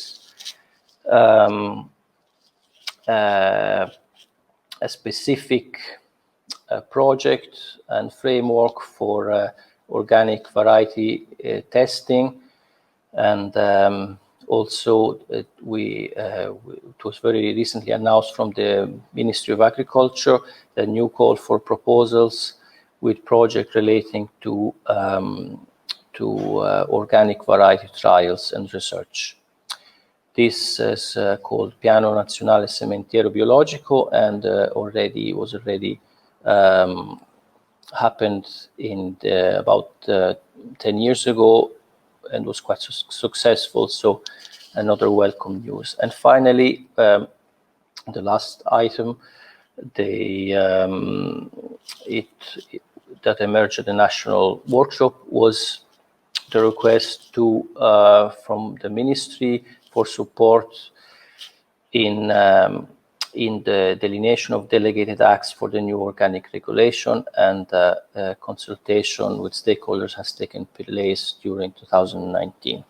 Speaker 5: a specific project and framework for organic variety testing, and also it was very recently announced from the Ministry of Agriculture the new call for proposals with project relating to organic variety trials and research. This is called Piano Nazionale Sementiero Biologico, and was already happened in about 10 years ago and was quite successful. So another welcome news. And finally, the last item, that emerged at the national workshop was the request from the ministry for support in the delineation of delegated acts for the new organic regulation, and consultation with stakeholders has taken place during 2019.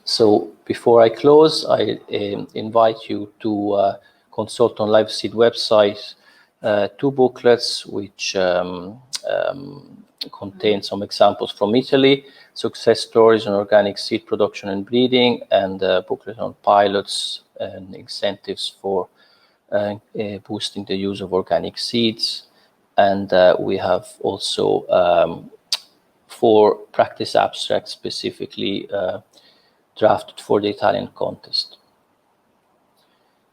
Speaker 5: So before I close, I invite you to consult on LIVESEED website 2 booklets which contain some examples from Italy, success stories on organic seed production and breeding, and a booklet on pilots and incentives for boosting the use of organic seeds. And we have also 4 practice abstracts specifically drafted for the Italian contest.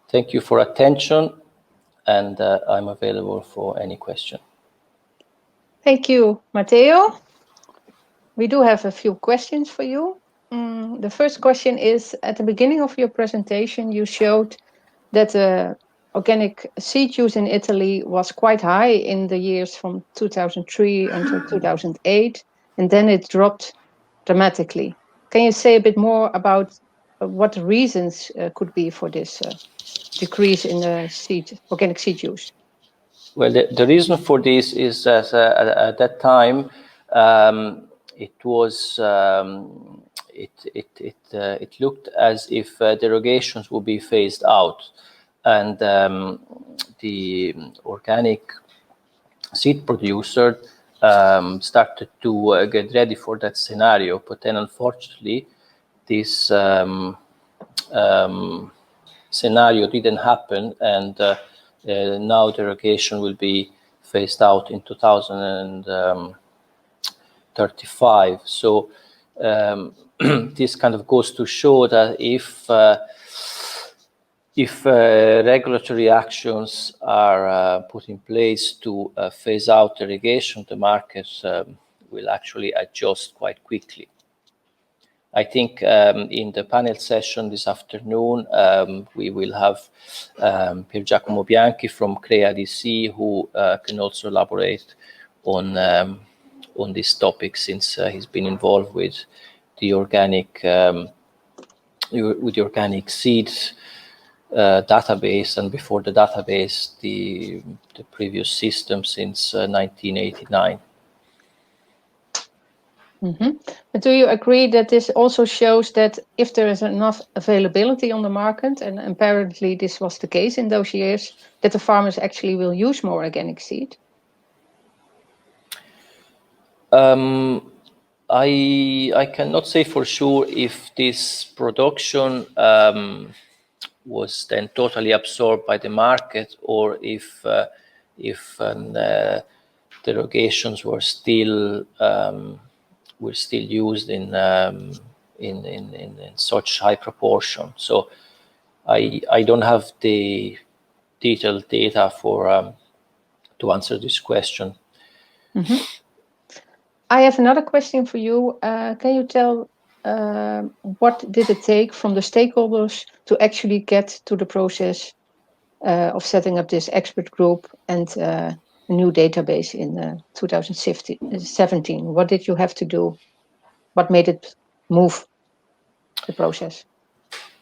Speaker 5: Thank you for attention, and I'm available for any question.
Speaker 1: Thank you, Matteo. We do have a few questions for you. The first question is, at the beginning of your presentation, you showed that organic seed use in Italy was quite high in the years from 2003 until 2008, and then it dropped dramatically. Can you say a bit more about what the reasons could be for this decrease in the organic seed use?
Speaker 5: Well, the reason for this is that at that time it looked as if derogations would be phased out, and the organic seed producer started to get ready for that scenario. But then, unfortunately, this scenario didn't happen, and now derogation will be phased out in 2035. So this kind of goes to show that if regulatory actions are put in place to phase out derogation, the market will actually adjust quite quickly. I think in the panel session this afternoon, we will have Pier Giacomo Bianchi from CREA DC, who can also elaborate on this topic, since he's been involved with the organic seeds database, and before the database, the previous system since 1989.
Speaker 1: But do you agree that this also shows that if there is enough availability on the market, and apparently this was the case in those years, that the farmers actually will use more organic seed?
Speaker 5: I cannot say for sure if this production was then totally absorbed by the market, or if derogations were still used in such high proportion. So I don't have the detailed data for to answer this question.
Speaker 1: I have another question for you. Can you tell what did it take from the stakeholders to actually get to the process of setting up this expert group and a new database in 2017? What did you have to do? What made it move the process?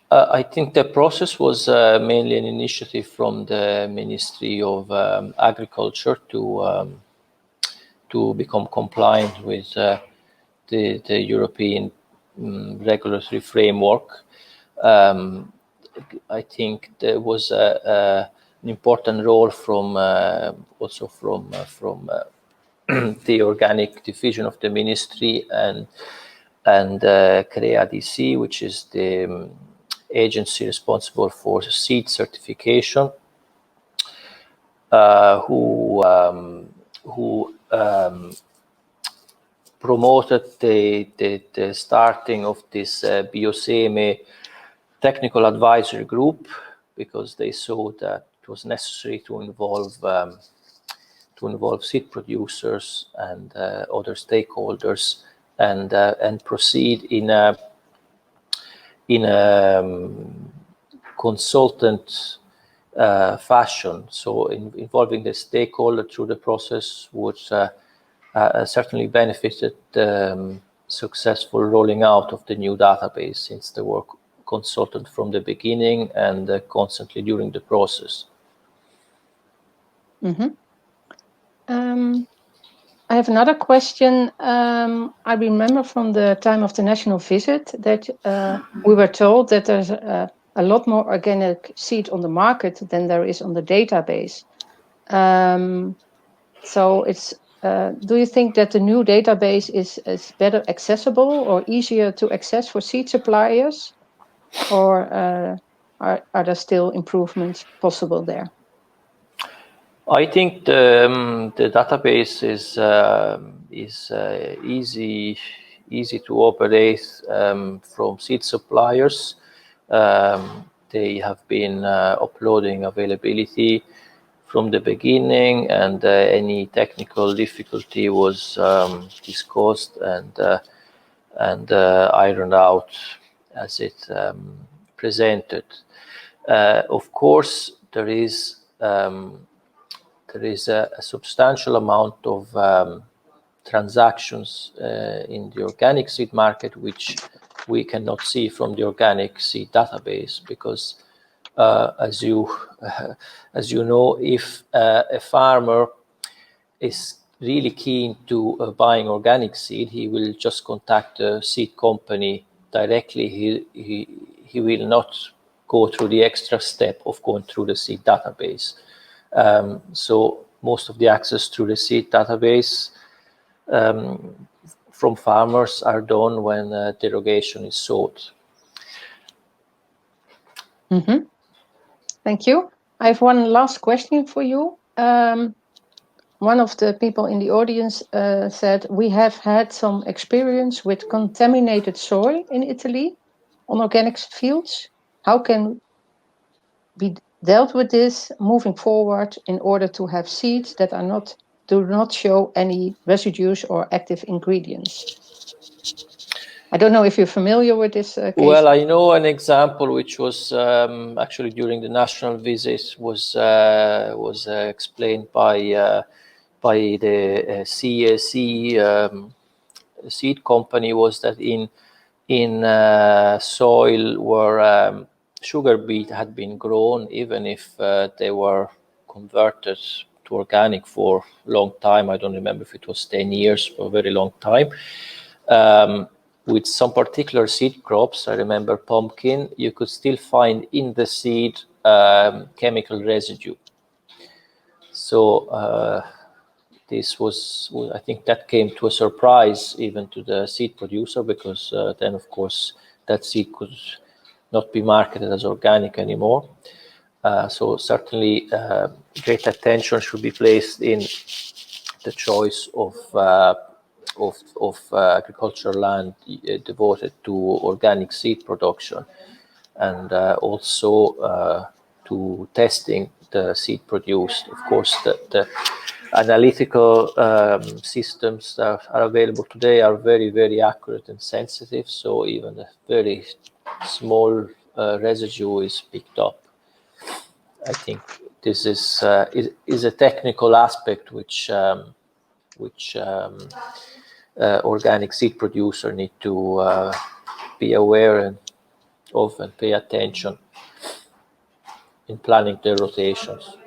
Speaker 5: I think the process was mainly an initiative from the Ministry of Agriculture to become compliant with the European regulatory framework. I think there was an important role from also from the organic division of the ministry and CREA DC, which is the agency responsible for seed certification, who promoted the starting of this Bioseme technical advisory group, because they saw that it was necessary to involve seed producers and other stakeholders and proceed in a consultant fashion. So involving the stakeholder through the process would certainly benefited the successful rolling out of the new database, since they were consultant from the beginning and constantly during the process.
Speaker 1: I have another question. I remember from the time of the national visit that we were told that there's a lot more organic seed on the market than there is on the database. So it's do you think that the new database is better accessible or easier to access for seed suppliers, or are there still improvements possible there?
Speaker 5: I think the database is easy to operate from seed suppliers. They have been uploading availability from the beginning, and any technical difficulty was discussed and ironed out as it presented. Of course, there is a substantial amount of transactions in the organic seed market, which we cannot see from the organic seed database, because as you know, if a farmer is really keen to buying organic seed, he will just contact the seed company directly. He will not go through the extra step of going through the seed database. So most of the access to the seed database from farmers are done when derogation is sought.
Speaker 1: Thank you. I have one last question for you. One of the people in the audience said, we have had some experience with contaminated soil in Italy on organic fields. How can be dealt with this moving forward in order to have seeds that do not show any residues or active ingredients? I don't know if you're familiar with this case.
Speaker 5: Well, I know an example which was actually during the national visit was explained by the SEAE seed company, was that in soil where sugar beet had been grown, even if they were converted to organic for a long time. I don't remember if it was 10 years, for a very long time. with some particular seed crops, I remember pumpkin, you could still find in the seed chemical residue. So this was, I think that came to a surprise even to the seed producer, because then of course that seed could not be marketed as organic anymore. So certainly great attention should be placed in the choice of agricultural land devoted to organic seed production, and also to testing the seed produced. Of course, the analytical systems that are available today are very, very accurate and sensitive, so even a very small residue is picked up. I think this is a technical aspect which organic seed producer need to be aware of and pay attention in planning their rotations.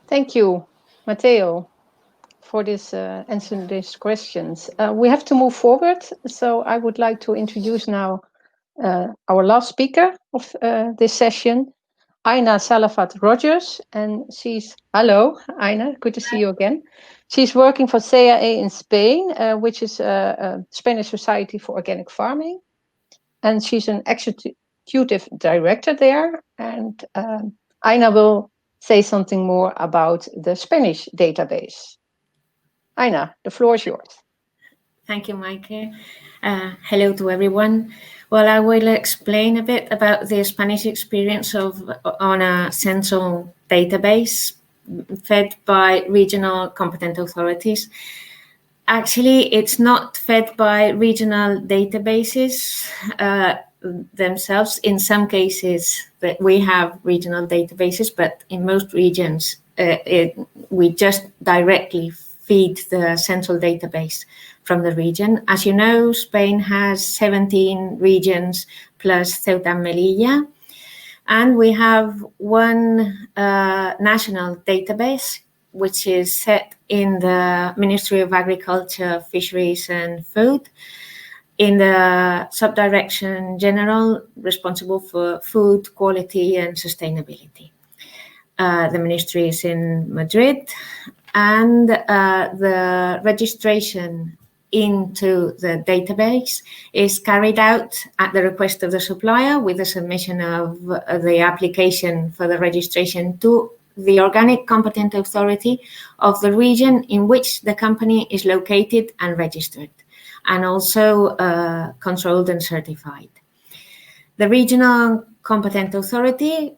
Speaker 1: Thank you, Matteo, for this answering these questions. We have to move forward, so I would like to introduce now our last speaker of this session, Aina Calafat-Rogers, and she's, hello, Aina, good to see you again. She's working for SEAE in Spain, which is a Spanish Society for Organic Farming, and she's an executive director there, and Aina will say something more about the Spanish database. Aina, the floor is yours.
Speaker 6: Thank you, Maike. Hello to everyone. Well, I will explain a bit about the Spanish experience on a central database fed by regional competent authorities. Actually, it's not fed by regional databases themselves. In some cases, that we have regional databases, but in most regions, we just directly feed the central database from the region. As you know, Spain has 17 regions plus Ceuta and Melilla, and we have one national database which is set in the Ministry of Agriculture, Fisheries and Food, in the Subdirection General responsible for food quality and sustainability. The ministry is in Madrid, and the registration into the database is carried out at the request of the supplier with the submission of the application for the registration to the organic competent authority of the region in which the company is located and registered, and also controlled and certified. The regional competent authority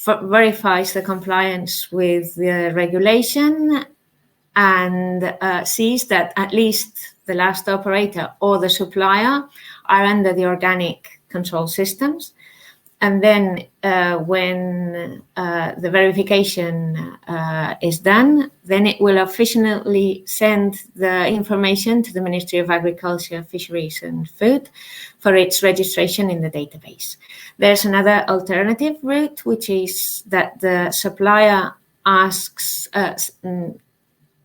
Speaker 6: verifies the compliance with the regulation and sees that at least the last operator or the supplier are under the organic control systems. And then when the verification is done, then it will officially send the information to the Ministry of Agriculture, Fisheries and Food for its registration in the database. There's another alternative route, which is that the supplier asks,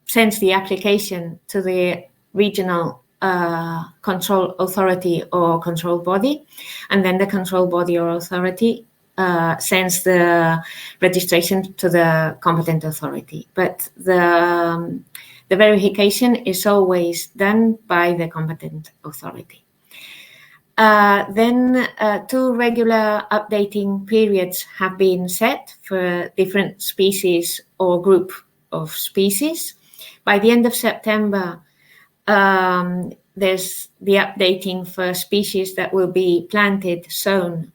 Speaker 6: sends the application to the regional control authority or control body, and then the control body or authority sends the registration to the competent authority. But the verification is always done by the competent authority. Then two regular updating periods have been set for different species or group of species. By the end of September, there's the updating for species that will be planted, sown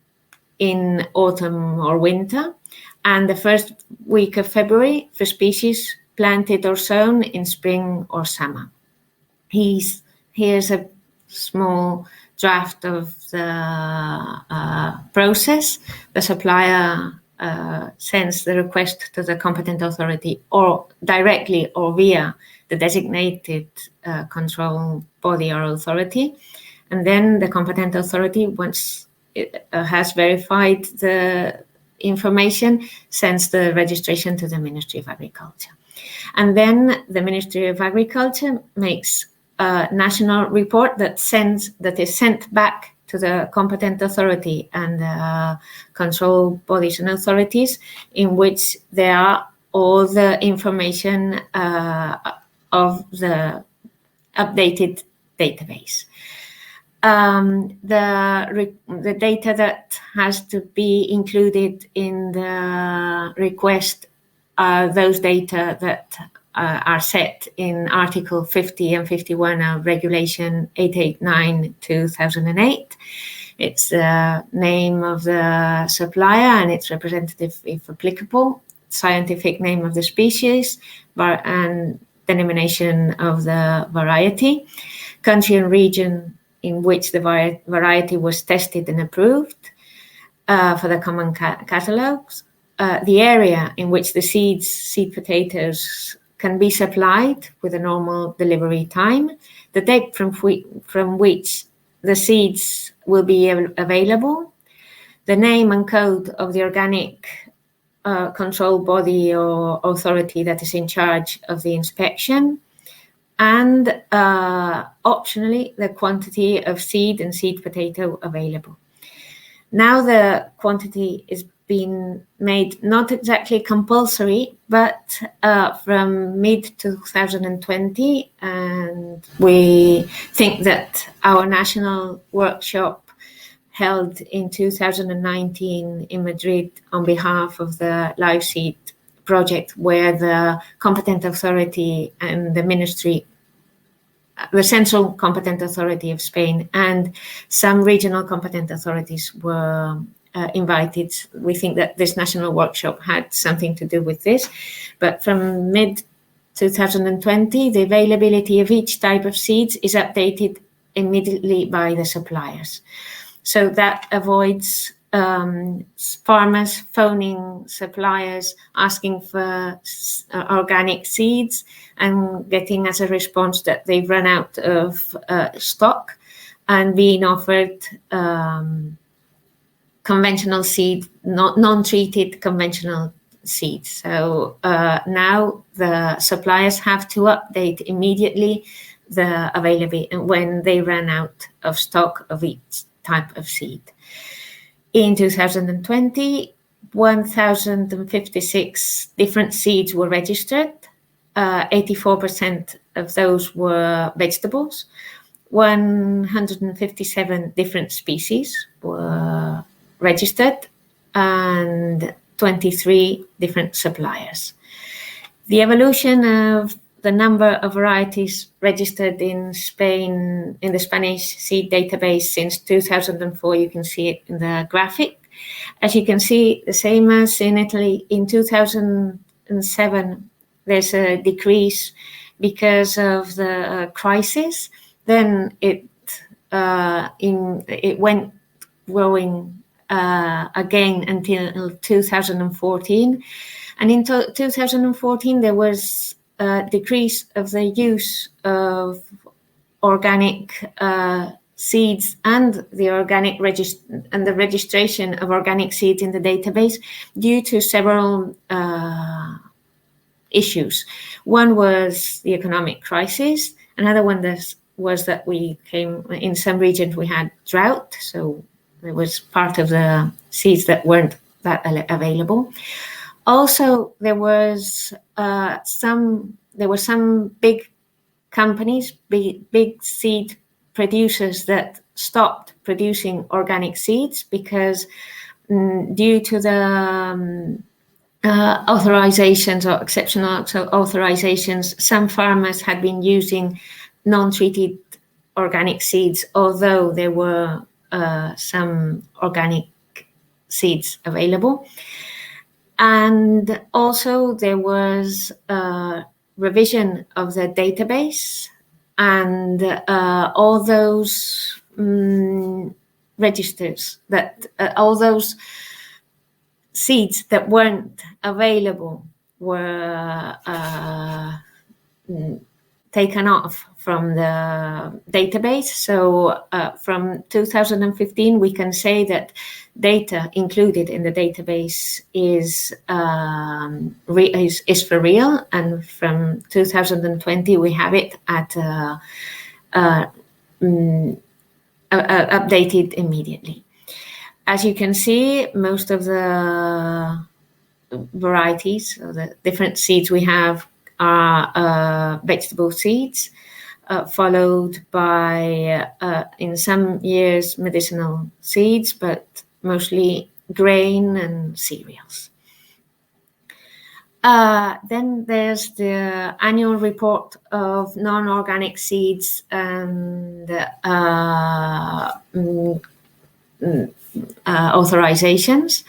Speaker 6: in autumn or winter, and the first week of February for species planted or sown in spring or summer. Here's a small draft of the process. The supplier sends the request to the competent authority or directly or via the designated control body or authority. And then the competent authority, once it has verified the information, sends the registration to the Ministry of Agriculture. And then the Ministry of Agriculture makes national report that is sent back to the competent authority and control bodies and authorities, in which there are all the information of the updated database. The data that has to be included in the request are those data that are set in Article 50 and 51 of Regulation 889/2008. It's the name of the supplier and its representative, if applicable, scientific name of the species, and denomination of the variety, country and region in which the variety was tested and approved for the common catalogues, the area in which the seed potatoes can be supplied with a normal delivery time, the date from which the seeds will be available, the name and code of the organic control body or authority that is in charge of the inspection, and optionally the quantity of seed and seed potato available. Now the quantity is being made not exactly compulsory, but from mid-2020, and we think that our national workshop held in 2019 in Madrid on behalf of the LIVESEED project, where the competent authority and the ministry, the central competent authority of Spain and some regional competent authorities were invited. We think that this national workshop had something to do with this, but from mid-2020, the availability of each type of seeds is updated immediately by the suppliers. So that avoids farmers phoning suppliers asking for organic seeds and getting as a response that they've run out of stock and being offered conventional seed, non-treated conventional seeds. So now the suppliers have to update immediately the availability when they run out of stock of each type of seed. In 2020, 1,056 different seeds were registered. 84% of those were vegetables. 157 different species were registered and 23 different suppliers. The evolution of the number of varieties registered in Spain in the Spanish seed database since 2004, you can see it in the graphic. As you can see, the same as in Italy, in 2007, there's a decrease because of the crisis. Then it went growing again until 2014. And in 2014, there was a decrease of the use of organic seeds and the organic registration of organic seeds in the database due to several issues. One was the economic crisis. Another one was that in some regions we had drought, so there was part of the seeds that weren't that available. Also, there were some big companies, big seed producers that stopped producing organic seeds because due to the authorizations or exceptional authorizations, some farmers had been using non-treated organic seeds, although there were some organic seeds available. And also there was a revision of the database, and all those registers that all those seeds that weren't available were taken off from the database. So from 2015, we can say that data included in the database is for real. And from 2020, we have it at updated immediately. As you can see, most of the varieties, or the different seeds we have, are vegetable seeds, followed by, in some years, medicinal seeds, but mostly grain and cereals. Then there's the annual report of non-organic seeds and authorizations.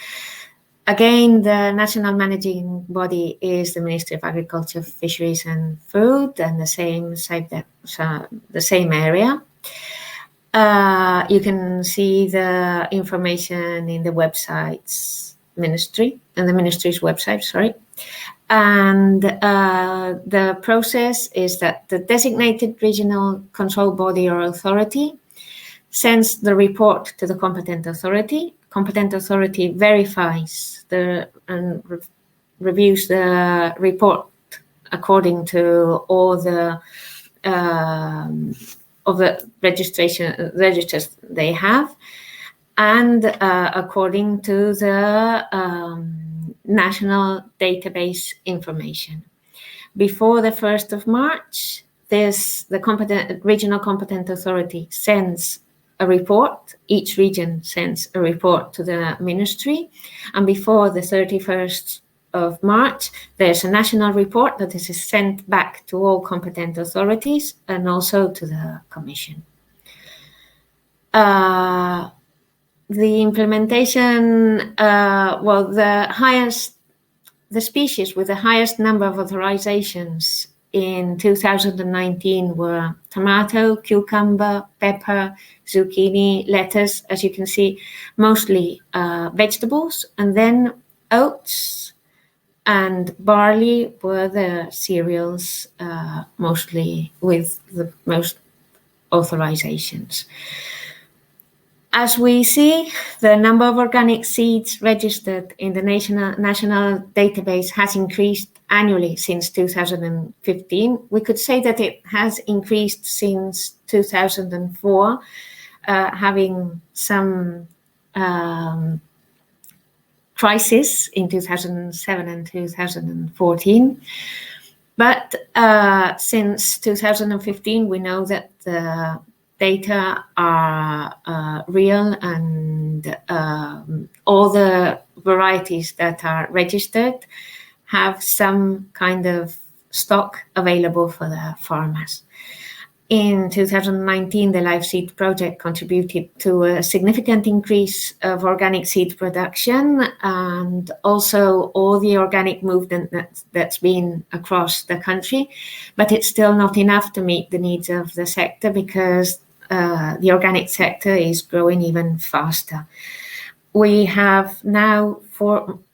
Speaker 6: Again, the national managing body is the Ministry of Agriculture, Fisheries and Food, and the same area. You can see the information in the website's ministry, and the ministry's website, sorry. And the process is that the designated regional control body or authority sends the report to the competent authority. Competent authority verifies and reviews the report according to all the of the registers they have, and according to the national database information. Before the 1st of March, the regional competent authority sends a report. Each region sends a report to the ministry, and before the 31st of March, there's a national report that is sent back to all competent authorities and also to the Commission. The implementation, the species with the highest number of authorizations in 2019 were tomato, cucumber, pepper, zucchini, lettuce, as you can see, mostly vegetables, and then oats and barley were the cereals, mostly with the most authorizations. As we see, the number of organic seeds registered in the national database has increased annually since 2015. We could say that it has increased since 2004, having some crisis in 2007 and 2014. But since 2015, we know that the data are real, and all the varieties that are registered have some kind of stock available for the farmers. In 2019, the LIVESEED project contributed to a significant increase of organic seed production, and also all the organic movement that's been across the country. But it's still not enough to meet the needs of the sector, because the organic sector is growing even faster. We have now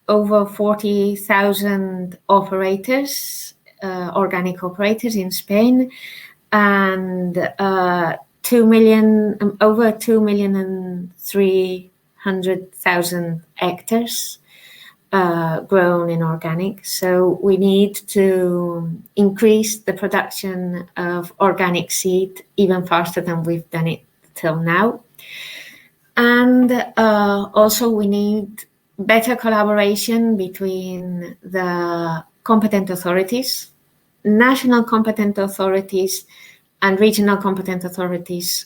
Speaker 6: over 40,000 operators, organic operators in Spain, and over 2,300,000 hectares grown in organic. So we need to increase the production of organic seed even faster than we've done it till now. And also we need better collaboration between the competent authorities, national competent authorities and regional competent authorities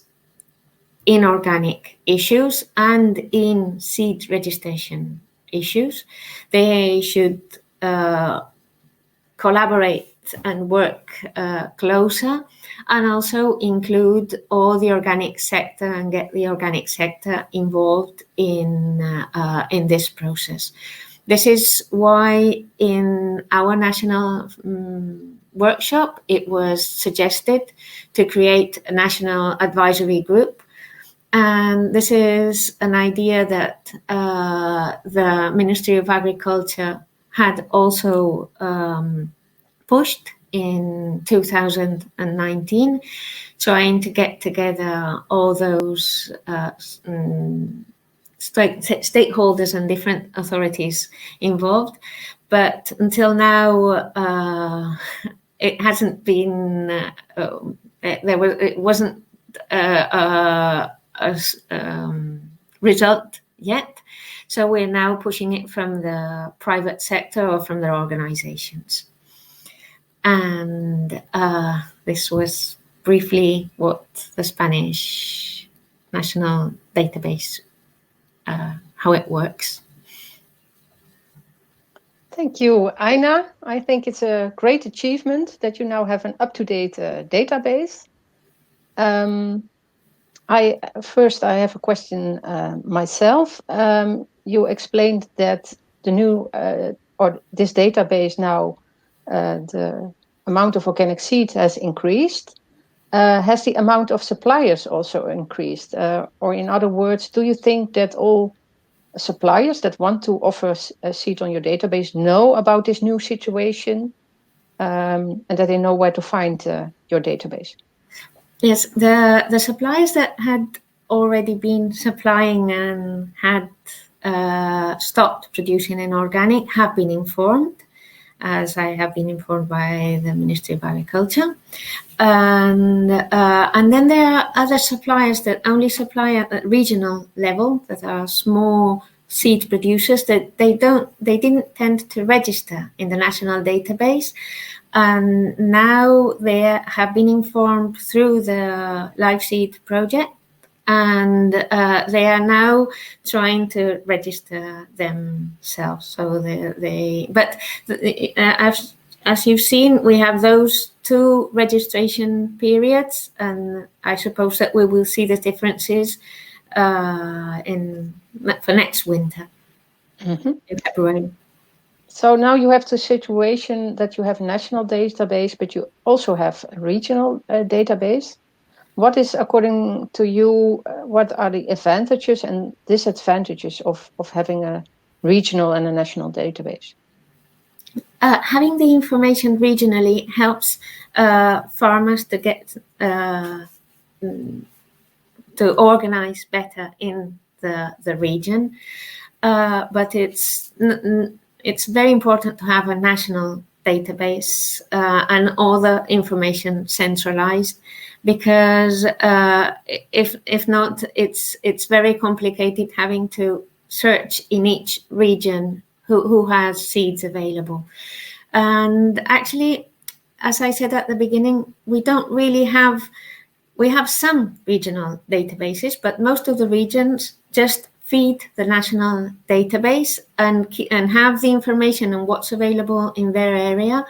Speaker 6: in organic issues and in seed registration issues. They should collaborate and work closer, and also include all the organic sector and get the organic sector involved in this process. This is why in our national workshop, it was suggested to create a national advisory group. And this is an idea that the Ministry of Agriculture had also pushed in 2019, trying to get together all those stakeholders and different authorities involved. But until now, it hasn't been it wasn't a result yet. So we're now pushing it from the private sector or from their organizations. And this was briefly what the Spanish national database, how it works.
Speaker 1: Thank you, Aina. I think it's a great achievement that you now have an up-to-date database. I have a question myself. You explained that the new or this database now, the amount of organic seed has increased. Has the amount of suppliers also increased? Or in other words, do you think that all suppliers that want to offer a seed on your database know about this new situation and that they know where to find your database?
Speaker 6: Yes, the suppliers that had already been supplying and had stopped producing in organic have been informed, as I have been informed by the Ministry of Agriculture. And then there are other suppliers that only supply at the regional level, that are small seed producers that they didn't tend to register in the national database. And now they have been informed through the LIVESEED project, and they are now trying to register themselves. So as you've seen, we have those 2 registration periods, and I suppose that we will see the differences for next winter, in February.
Speaker 1: So now you have the situation that you have a national database, but you also have a regional database. What is, according to you, what are the advantages and disadvantages of having a regional and a national database?
Speaker 6: Having the information regionally helps farmers to get to organize better in the region, but it's very important to have a national database and all the information centralized, because if not, it's very complicated having to search in each region who has seeds available. And actually, as I said at the beginning, we have some regional databases, but most of the regions just feed the national database and have the information on what's available in their area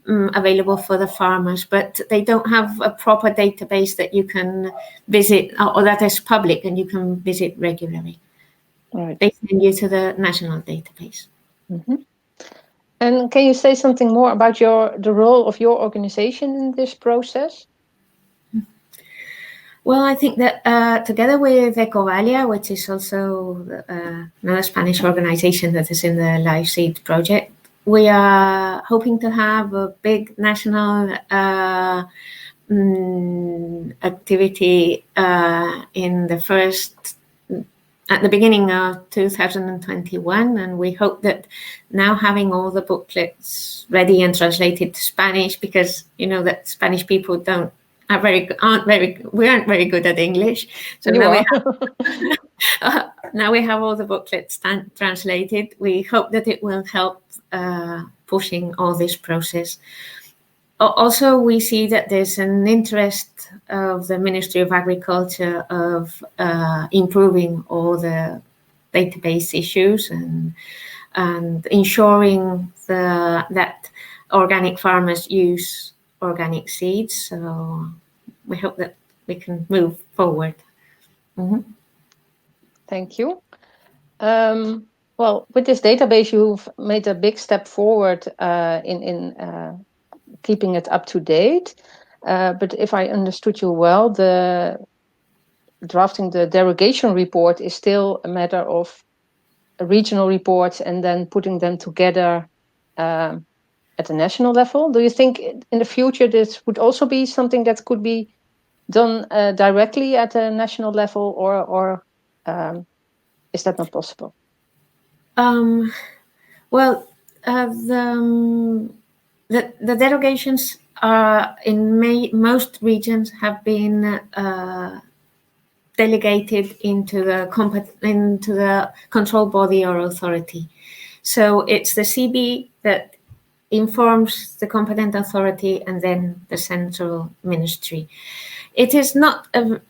Speaker 6: available for the farmers, but they don't have a proper database that you can visit or that is public and you can visit regularly.
Speaker 1: Right.
Speaker 6: They send you to the national database.
Speaker 1: Mm-hmm. And can you say something more about the role of your organization in this process?
Speaker 6: Well, I think that together with Ecovalia, which is also another Spanish organization that is in the LIVESEED project, we are hoping to have a big national activity at the beginning of 2021, and we hope that now having all the booklets ready and translated to Spanish, because you know that Spanish people we aren't very good at English. So now we have all the booklets translated. We hope that it will help pushing all this process. Also, we see that there's an interest of the Ministry of Agriculture of improving all the database issues and ensuring that organic farmers use organic seeds. So we hope that we can move forward. Mm-hmm.
Speaker 1: Thank you. Well, with this database, you've made a big step forward in keeping it up to date. But if I understood you well, drafting the derogation report is still a matter of regional reports and then putting them together at the national level. Do you think in the future this would also be something that could be done directly at a national level, or is that not possible?
Speaker 6: Well, the derogations are in most regions have been delegated into the control body or authority. So it's the CB that informs the competent authority and then the central ministry. It is not a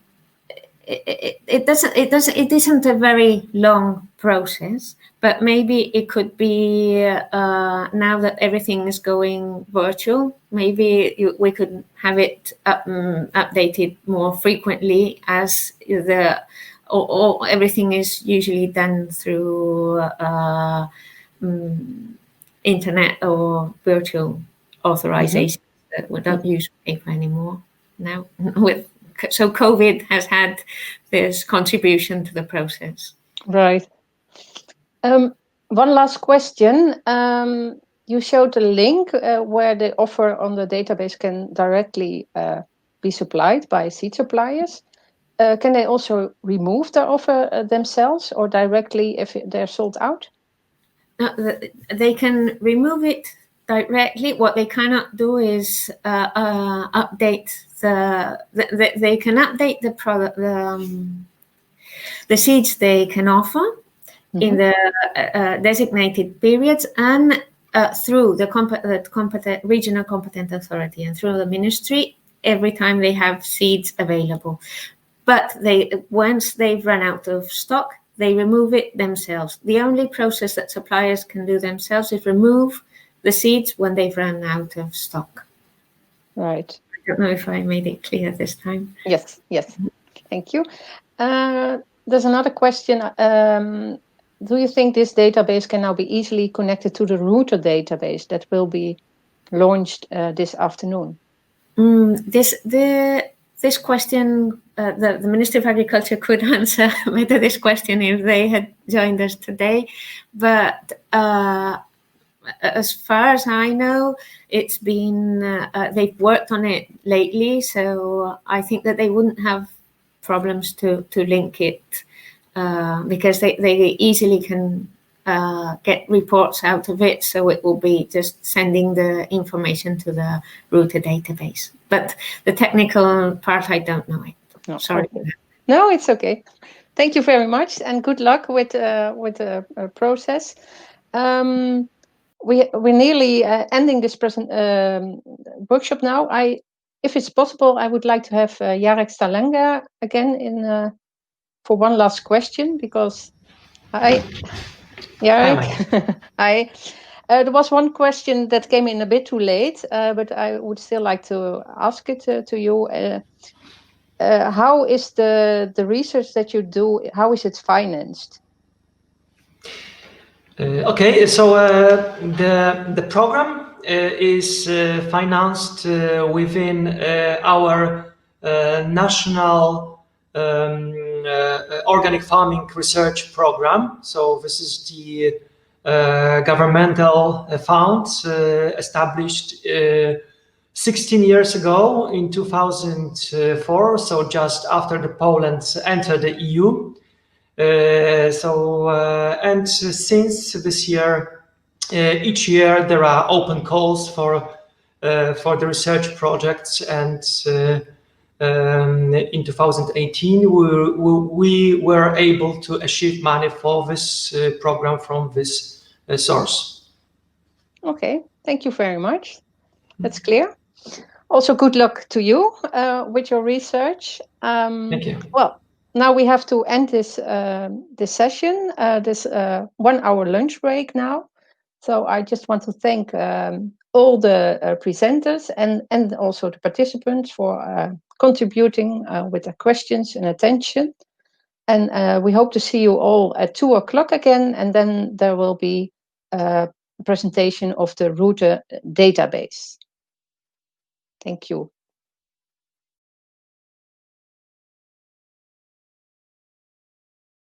Speaker 6: it isn't a very long process, but maybe it could be now that everything is going virtual, maybe we could have it updated more frequently, as everything is usually done through internet or virtual authorization. That we don't use paper anymore now. So COVID has had this contribution to the process.
Speaker 1: Right. One last question. You showed a link where the offer on the database can directly be supplied by seed suppliers. Can they also remove their offer themselves or directly if they're sold out?
Speaker 6: They can remove it directly. What they cannot do is update they can update the product, the seeds they can offer in the designated periods and through the regional competent authority and through the ministry every time they have seeds available. But once they've run out of stock, they remove it themselves. The only process that suppliers can do themselves is remove the seeds when they've run out of stock.
Speaker 1: Right.
Speaker 6: I don't know if I made it clear this time.
Speaker 1: Yes. Thank you. There's another question. Do you think this database can now be easily connected to the router database that will be launched this afternoon?
Speaker 6: This question, the Ministry of Agriculture could answer better this question if they had joined us today. But as far as I know, it's been they've worked on it lately, so I think that they wouldn't have problems to link it because they easily can get reports out of it. So it will be just sending the information to the router database. But the technical part, I don't know it.
Speaker 1: No,
Speaker 6: sorry.
Speaker 1: Okay. No, it's okay. Thank you very much, and good luck with the process. We're nearly ending this workshop now. If it's possible, I would like to have Jaroslaw Stalenga again for one last question, because there was one question that came in a bit too late, but I would still like to ask it to you. How is the research that you do, how is it financed?
Speaker 4: Okay, so the program is financed within our national organic farming research program. So this is the governmental fund established 16 years ago in 2004, so just after Poland entered the EU. And since this year, each year there are open calls for the research projects, and in 2018 we were able to achieve money for this program from this source.
Speaker 1: Okay, thank you very much. That's clear. Also, good luck to you with your research.
Speaker 4: Thank you.
Speaker 1: Well, now we have to end this session, this 1 hour lunch break now. So I just want to thank all the presenters and also the participants for contributing with their questions and attention. And we hope to see you all at 2 o'clock again, and then there will be a presentation of the router database. Thank you.